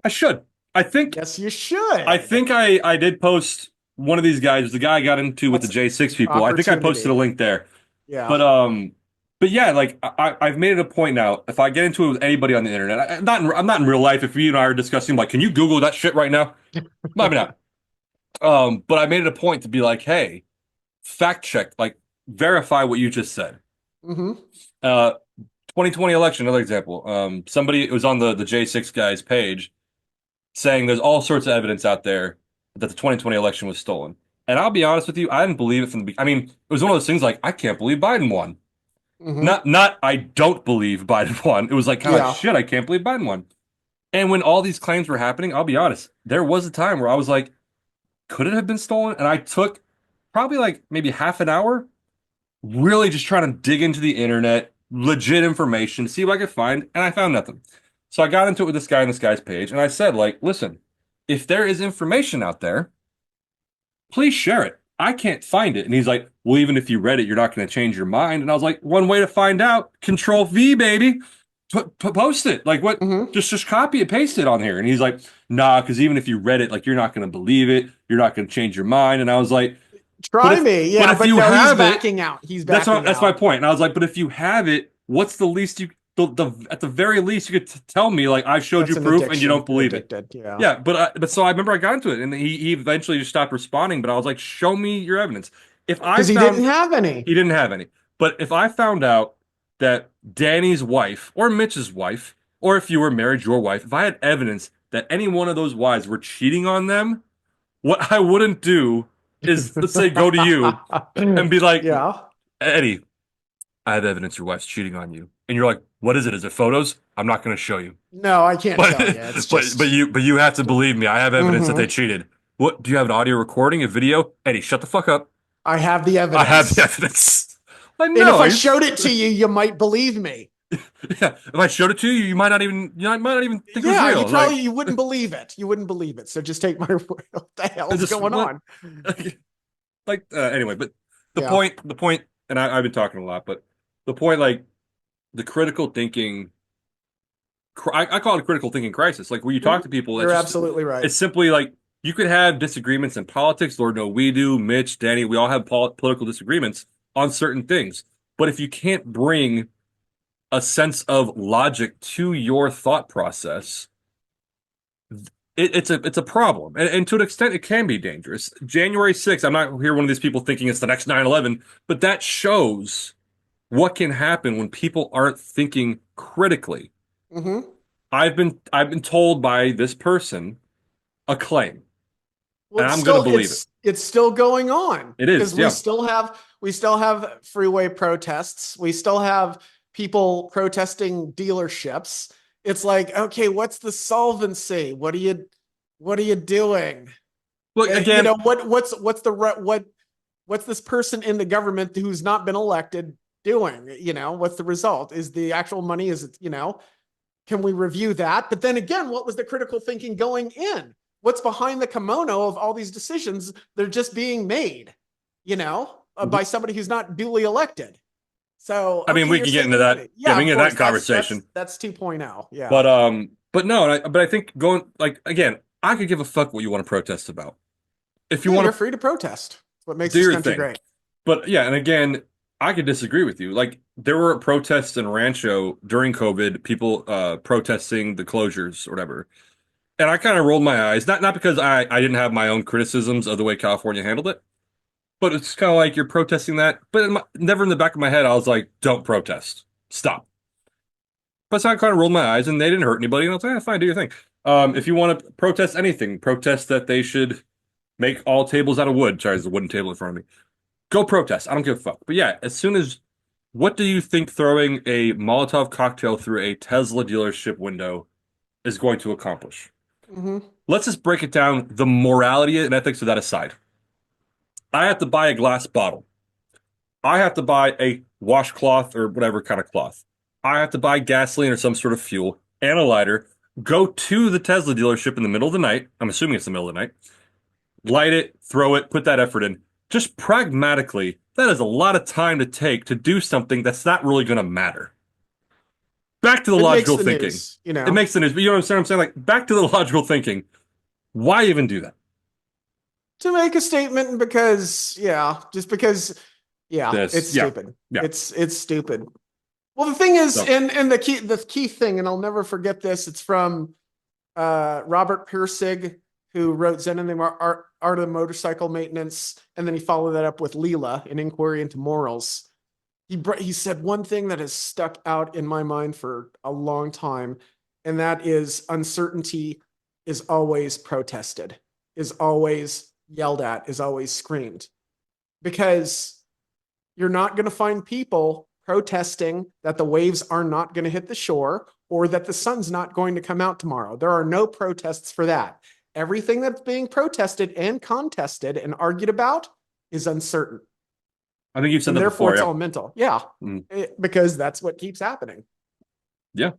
I should. I think Yes, you I should. think I did post one of these guys, the guy I got into with the That's J6 people. I think I posted a opportunity. link there. Yeah. But but yeah, like I've made it a point now. If I get into it with anybody on the internet, I'm not in real life. If you and I are discussing, like, can you Google that shit right now? Maybe not. But I made it a point to be like, hey, fact check, like verify what you just said. Hmm. 2020 election, another example. Somebody it was on the J6 guy's page saying there's all sorts of evidence out there that the 2020 election was stolen. And I'll be honest with you, I didn't believe it from the beginning. I mean, it was one of those things like I can't believe Biden won. Hmm. Not I don't believe Biden won. It was like kind of like Yeah. shit, I can't believe Biden won. And when all these claims were happening, I'll be honest, there was a time where I was like, could it have been stolen? And I took probably like maybe half an hour really just trying to dig into the internet, legit information, see what I could find, and I found nothing. So I got into it with this guy on this guy's page, and I said, like, listen, if there is information out there, please share it. I can't find it. And he's like, well, even if you read it, you're not going to change your mind. And I was like, one way to find out, Control V, baby. Post it. Like what? Hmm. Just copy and paste it on here. And he's like, nah, because even if you read it, like you're not going to believe it. You're not going to change your mind. And I was like, but Try if me. but Yeah, if but you no, he's have it, backing out. He's backing that's my out. point. And I was like, but if you have it, what's the least you at the very least you could tell me like I showed you That's an proof and you addiction. don't You're believe it. addicted. Yeah. Yeah, but so I remember I got into it and he eventually just stopped responding, but I was like, show me your evidence. If I Because he didn't found have any. he didn't have any, but if I found out that Danny's wife or Mitch's wife, or if you were married, your wife, if I had evidence that any one of those wives were cheating on them, what I wouldn't do is let's say go to you and be like, Yeah. Eddie, I have evidence your wife's cheating on you. And you're like, what is it? Is it photos? I'm not going to show you. No, I can't But tell you. It's but just. you have to believe me. I have evidence that they Hmm. cheated. What do you have an audio recording, a video? Eddie, shut the fuck up. I have the I have the evidence. evidence. Like And if no, I showed it to you, you might believe me. yeah. If I showed it to you, you might not even think it was Yeah, real. Like you wouldn't believe it. You wouldn't believe it. So just take my word. What the it's hell's just going what on? like anyway, but Yeah. the point, and I've been talking a lot, but the point, like the critical thinking I call it a critical thinking crisis. Like when you talk Mhm. to people, You're absolutely right. it's simply like you could have disagreements in politics. Lord, no, we do. Mitch, Danny, we all have political disagreements on certain things. But if you can't bring a sense of logic to your thought process, it's a problem. And to an extent, it can be dangerous. January 6th, I'm not here one of these people thinking it's the next 9/11, but that shows what can happen when people aren't thinking critically. Hmm. I've been told by this person a claim, Well, and I'm gonna believe it. it's still going on It because is, yeah. we still have freeway protests. We still have people protesting dealerships. It's like, okay, what's the solvency? What are you doing? Look You again. know, what's this person in the government who's not been elected doing? You know, what's the result? Is the actual money, is it, you know, can we review that? But then again, what was the critical thinking going in? What's behind the kimono of all these decisions? They're just being made, you know, by somebody who's not duly elected. So, I mean, okay, we you're can get into saving that. money. Yeah, Yeah, we of can get course. that conversation. That's 2.0. Yeah. But no, but I think going like again, I could give a fuck what you want to protest about. If you Yeah, want you're to free to protest. What makes do this your country thing, great. but yeah, and again, I could disagree with you. Like there were protests in Rancho during COVID, people protesting the closures or whatever. And I kind of rolled my eyes, not because I didn't have my own criticisms of the way California handled it, but it's kind of like you're protesting that. But never in the back of my head, I was like, don't protest. Stop. But so I kind of rolled my eyes and they didn't hurt anybody. And I was like, fine, do your thing. If you want to protest anything, protest that they should make all tables out of wood. Sorry, there's a wooden table in front of me. Go protest. I don't give a fuck. But yeah, as soon as, what do you think throwing a Molotov cocktail through a Tesla dealership window is going to accomplish? Hmm. Let's just break it down, the morality and ethics of that aside. I have to buy a glass bottle. I have to buy a washcloth or whatever kind of cloth. I have to buy gasoline or some sort of fuel and a lighter. Go to the Tesla dealership in the middle of the night. I'm assuming it's the middle of the night. Light it, throw it, put that effort in. just pragmatically, that is a lot of time to take to do something that's not really going to matter. Back to the It makes logical the thinking. news, you It know, makes the news, but you know what I'm saying? I'm saying like back to the logical thinking. Why even do that? to make a statement because, yeah, just because, yeah, This, it's yeah, stupid. yeah. It's stupid. Well, the thing is, So and the key thing, and I'll never forget this. It's from Robert Pirsig, who wrote Zen and the Art of Motorcycle Maintenance, and then he followed that up with Leela, an inquiry into morals. He said one thing that has stuck out in my mind for a long time, and that is uncertainty is always protested, is always yelled at, is always screamed, because you're not going to find people protesting that the waves are not going to hit the shore or that the sun's not going to come out tomorrow. There are no protests for that. Everything that's being protested and contested and argued about is uncertain. I think you've said And that therefore before. it's Yeah. all mental. Yeah. Mm. Because that's what keeps happening. Yeah.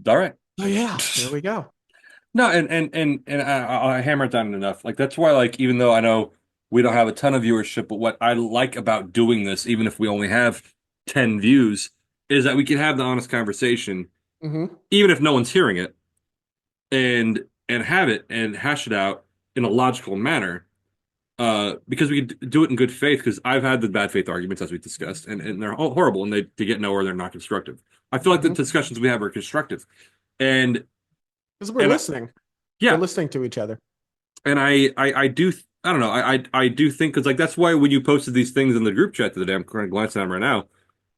All right. Oh yeah, there we go. No, and I hammer it down enough. Like that's why, like, even though I know we don't have a ton of viewership, but what I like about doing this, even if we only have 10 views, is that we can have the honest conversation, Mm-hmm. even if no one's hearing it, and have it and hash it out in a logical manner. Because we can do it in good faith. Because I've had the bad faith arguments as we discussed, and they're horrible, and they get nowhere. They're not constructive. I feel like the Mm-hmm. discussions we have are constructive, and Because we're and listening. We're yeah. listening to each other. And I do I don't know I do think because like that's why when you posted these things in the group chat the other day, I'm kind of glancing at them right now.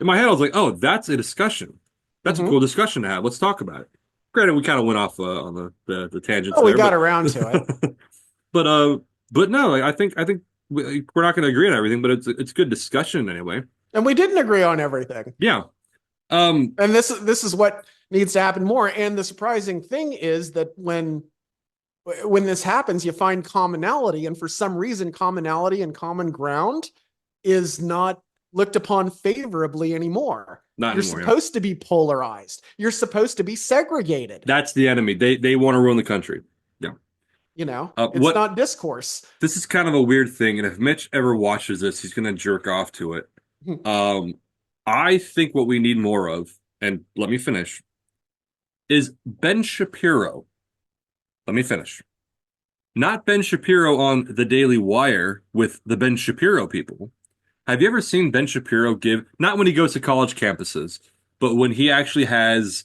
In my head, I was like, oh, that's a discussion. That's a cool Mm-hmm. discussion to have. Let's talk about it. Granted, we kind of went off on the tangents Oh, we there, got but around to it. but but no, I think we're not going to agree on everything, but it's good discussion anyway. And we didn't agree on everything. Yeah. Um. And this is what needs to happen more. And the surprising thing is that when this happens, you find commonality, and for some reason, commonality and common ground is not looked upon favorably anymore. Not You're anymore. Yeah. supposed to be polarized. You're supposed to be segregated. That's the enemy. They want to ruin the country. Yeah. It's What not discourse. This is kind of a weird thing, and if Mitch ever watches this, he's gonna jerk off to it. Um, I think what we need more of, and let me finish, is Ben Shapiro. Let me finish. Not Ben Shapiro on the Daily Wire with the Ben Shapiro people. Have you ever seen Ben Shapiro give, not when he goes to college campuses, but when he actually has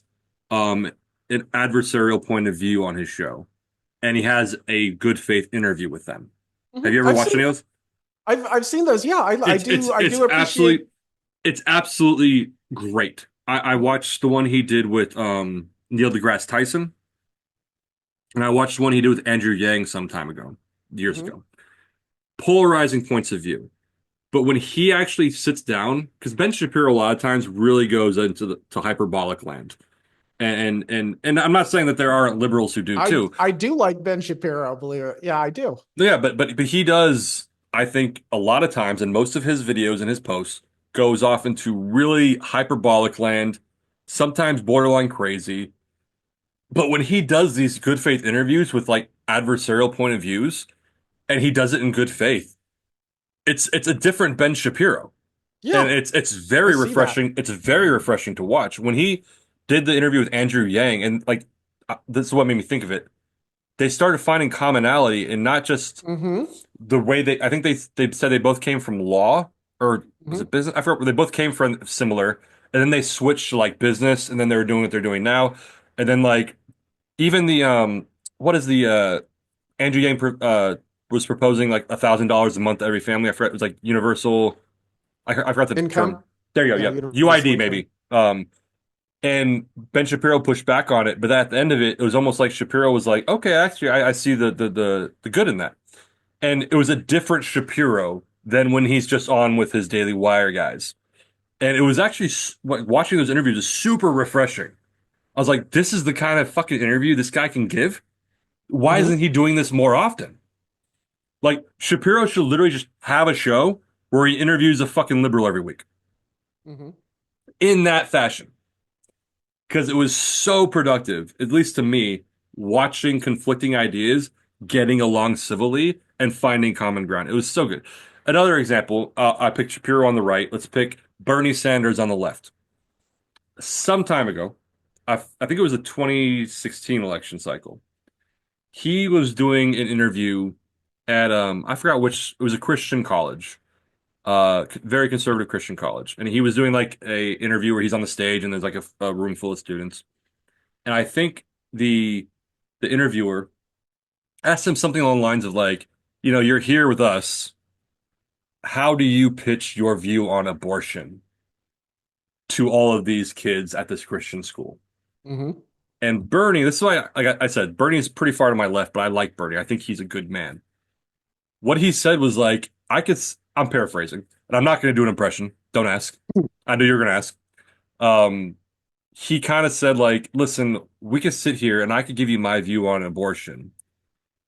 um an adversarial point of view on his show, and he has a good faith interview with them? Have you ever I've watched seen any of those? I've seen those. Yeah, I It's do it's I it's do appreciate. absolutely it's absolutely great. I watched the one he did with Neil deGrasse Tyson, and I watched one he did with Andrew Yang some time ago, years Mhm. ago. Polarizing points of view. But when he actually sits down, because Ben Shapiro a lot of times really goes into to hyperbolic land. And I'm not saying that there aren't liberals who do too. I do like Ben Shapiro, believe it. Yeah, I do. Yeah, but he does, I think, a lot of times, and most of his videos and his posts goes off into really hyperbolic land, sometimes borderline crazy. But when he does these good faith interviews with like adversarial point of views, and he does it in good faith, it's a different Ben Shapiro. And Yeah, it's I very see that. refreshing. It's very refreshing to watch. When he did the interview with Andrew Yang, and like this is what made me think of it. They started finding commonality in not just Mm-hmm. the way I think they said they both came from law or was Mm-hmm. it business? I forgot. They both came from similar, and then they switched to like business, and then they were doing what they're doing now, and then like even the what is the Andrew Yang was proposing like $1,000 a month to every family. I forgot it was like universal. I forgot the term. Income. There you go. Yeah, Yep, universal UID income. maybe. And Ben Shapiro pushed back on it, but at the end of it, it was almost like Shapiro was like, "Okay, actually, I see the good in that." And it was a different Shapiro than when he's just on with his Daily Wire guys. And it was actually like watching those interviews is super refreshing. I was like, this is the kind of fucking interview this guy can give. Why Mm-hmm. isn't he doing this more often? Like Shapiro should literally just have a show where he interviews a fucking liberal every week Mm-hmm. in that fashion because it was so productive, at least to me, watching conflicting ideas getting along civilly and finding common ground. It was so good. Another example, I picked Shapiro on the right. Let's pick Bernie Sanders on the left. Some time ago, I think it was the 2016 election cycle. He was doing an interview at I forgot which, it was a Christian college, very conservative Christian college, and he was doing like a interview where he's on the stage and there's like a room full of students, and I think the interviewer asked him something along the lines of like, you're here with us. How do you pitch your view on abortion to all of these kids at this Christian school? Hmm. And Bernie, this is why, like I said, Bernie is pretty far to my left, but I like Bernie. I think he's a good man. What he said was like, I'm paraphrasing, and I'm not going to do an impression. Don't ask. I knew you were going to ask. Um, he kind of said like, listen, we could sit here and I could give you my view on abortion,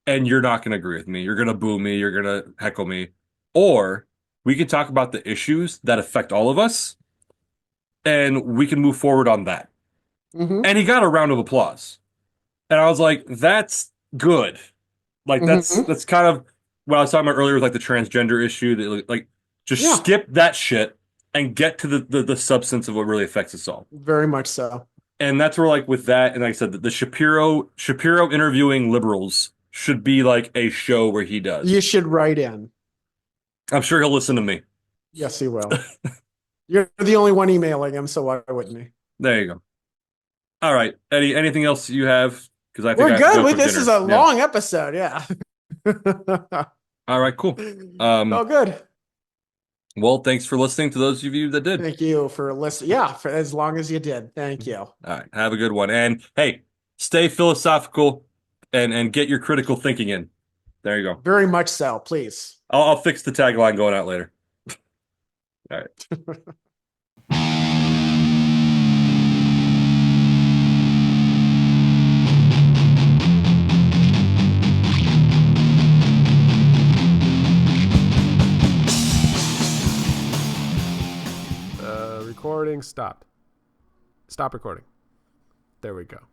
and you're not going to agree with me. You're going to boo me. You're going to heckle me. Or we could talk about the issues that affect all of us, and we can move forward on that. Hmm. And he got a round of applause. And I was like, that's good. Like Hmm. that's kind of what I was talking about earlier with like the transgender issue. That like just Yeah, skip that shit and get to the substance of what really affects us all. very much so. And that's where like with that, and like I said, the Shapiro interviewing liberals should be like a show where he You does. should write in. I'm sure he'll listen to me. Yes, he will. You're the only one emailing him, so why wouldn't he? There you go. All right, Eddie, anything else you have? Because I think We're I have to good. go for This is dinner. a Yeah. long episode. Yeah. All right, cool. Oh, good. Well, thanks for listening to those of you that did. Thank you for listening. Yeah, for as long as you did. Thank you. All right, have a good one. And hey, stay philosophical and get your critical thinking in. There you go. Very much so. Please. I'll fix the tagline going out later. All right. Recording. Stop. Stop recording. There we go.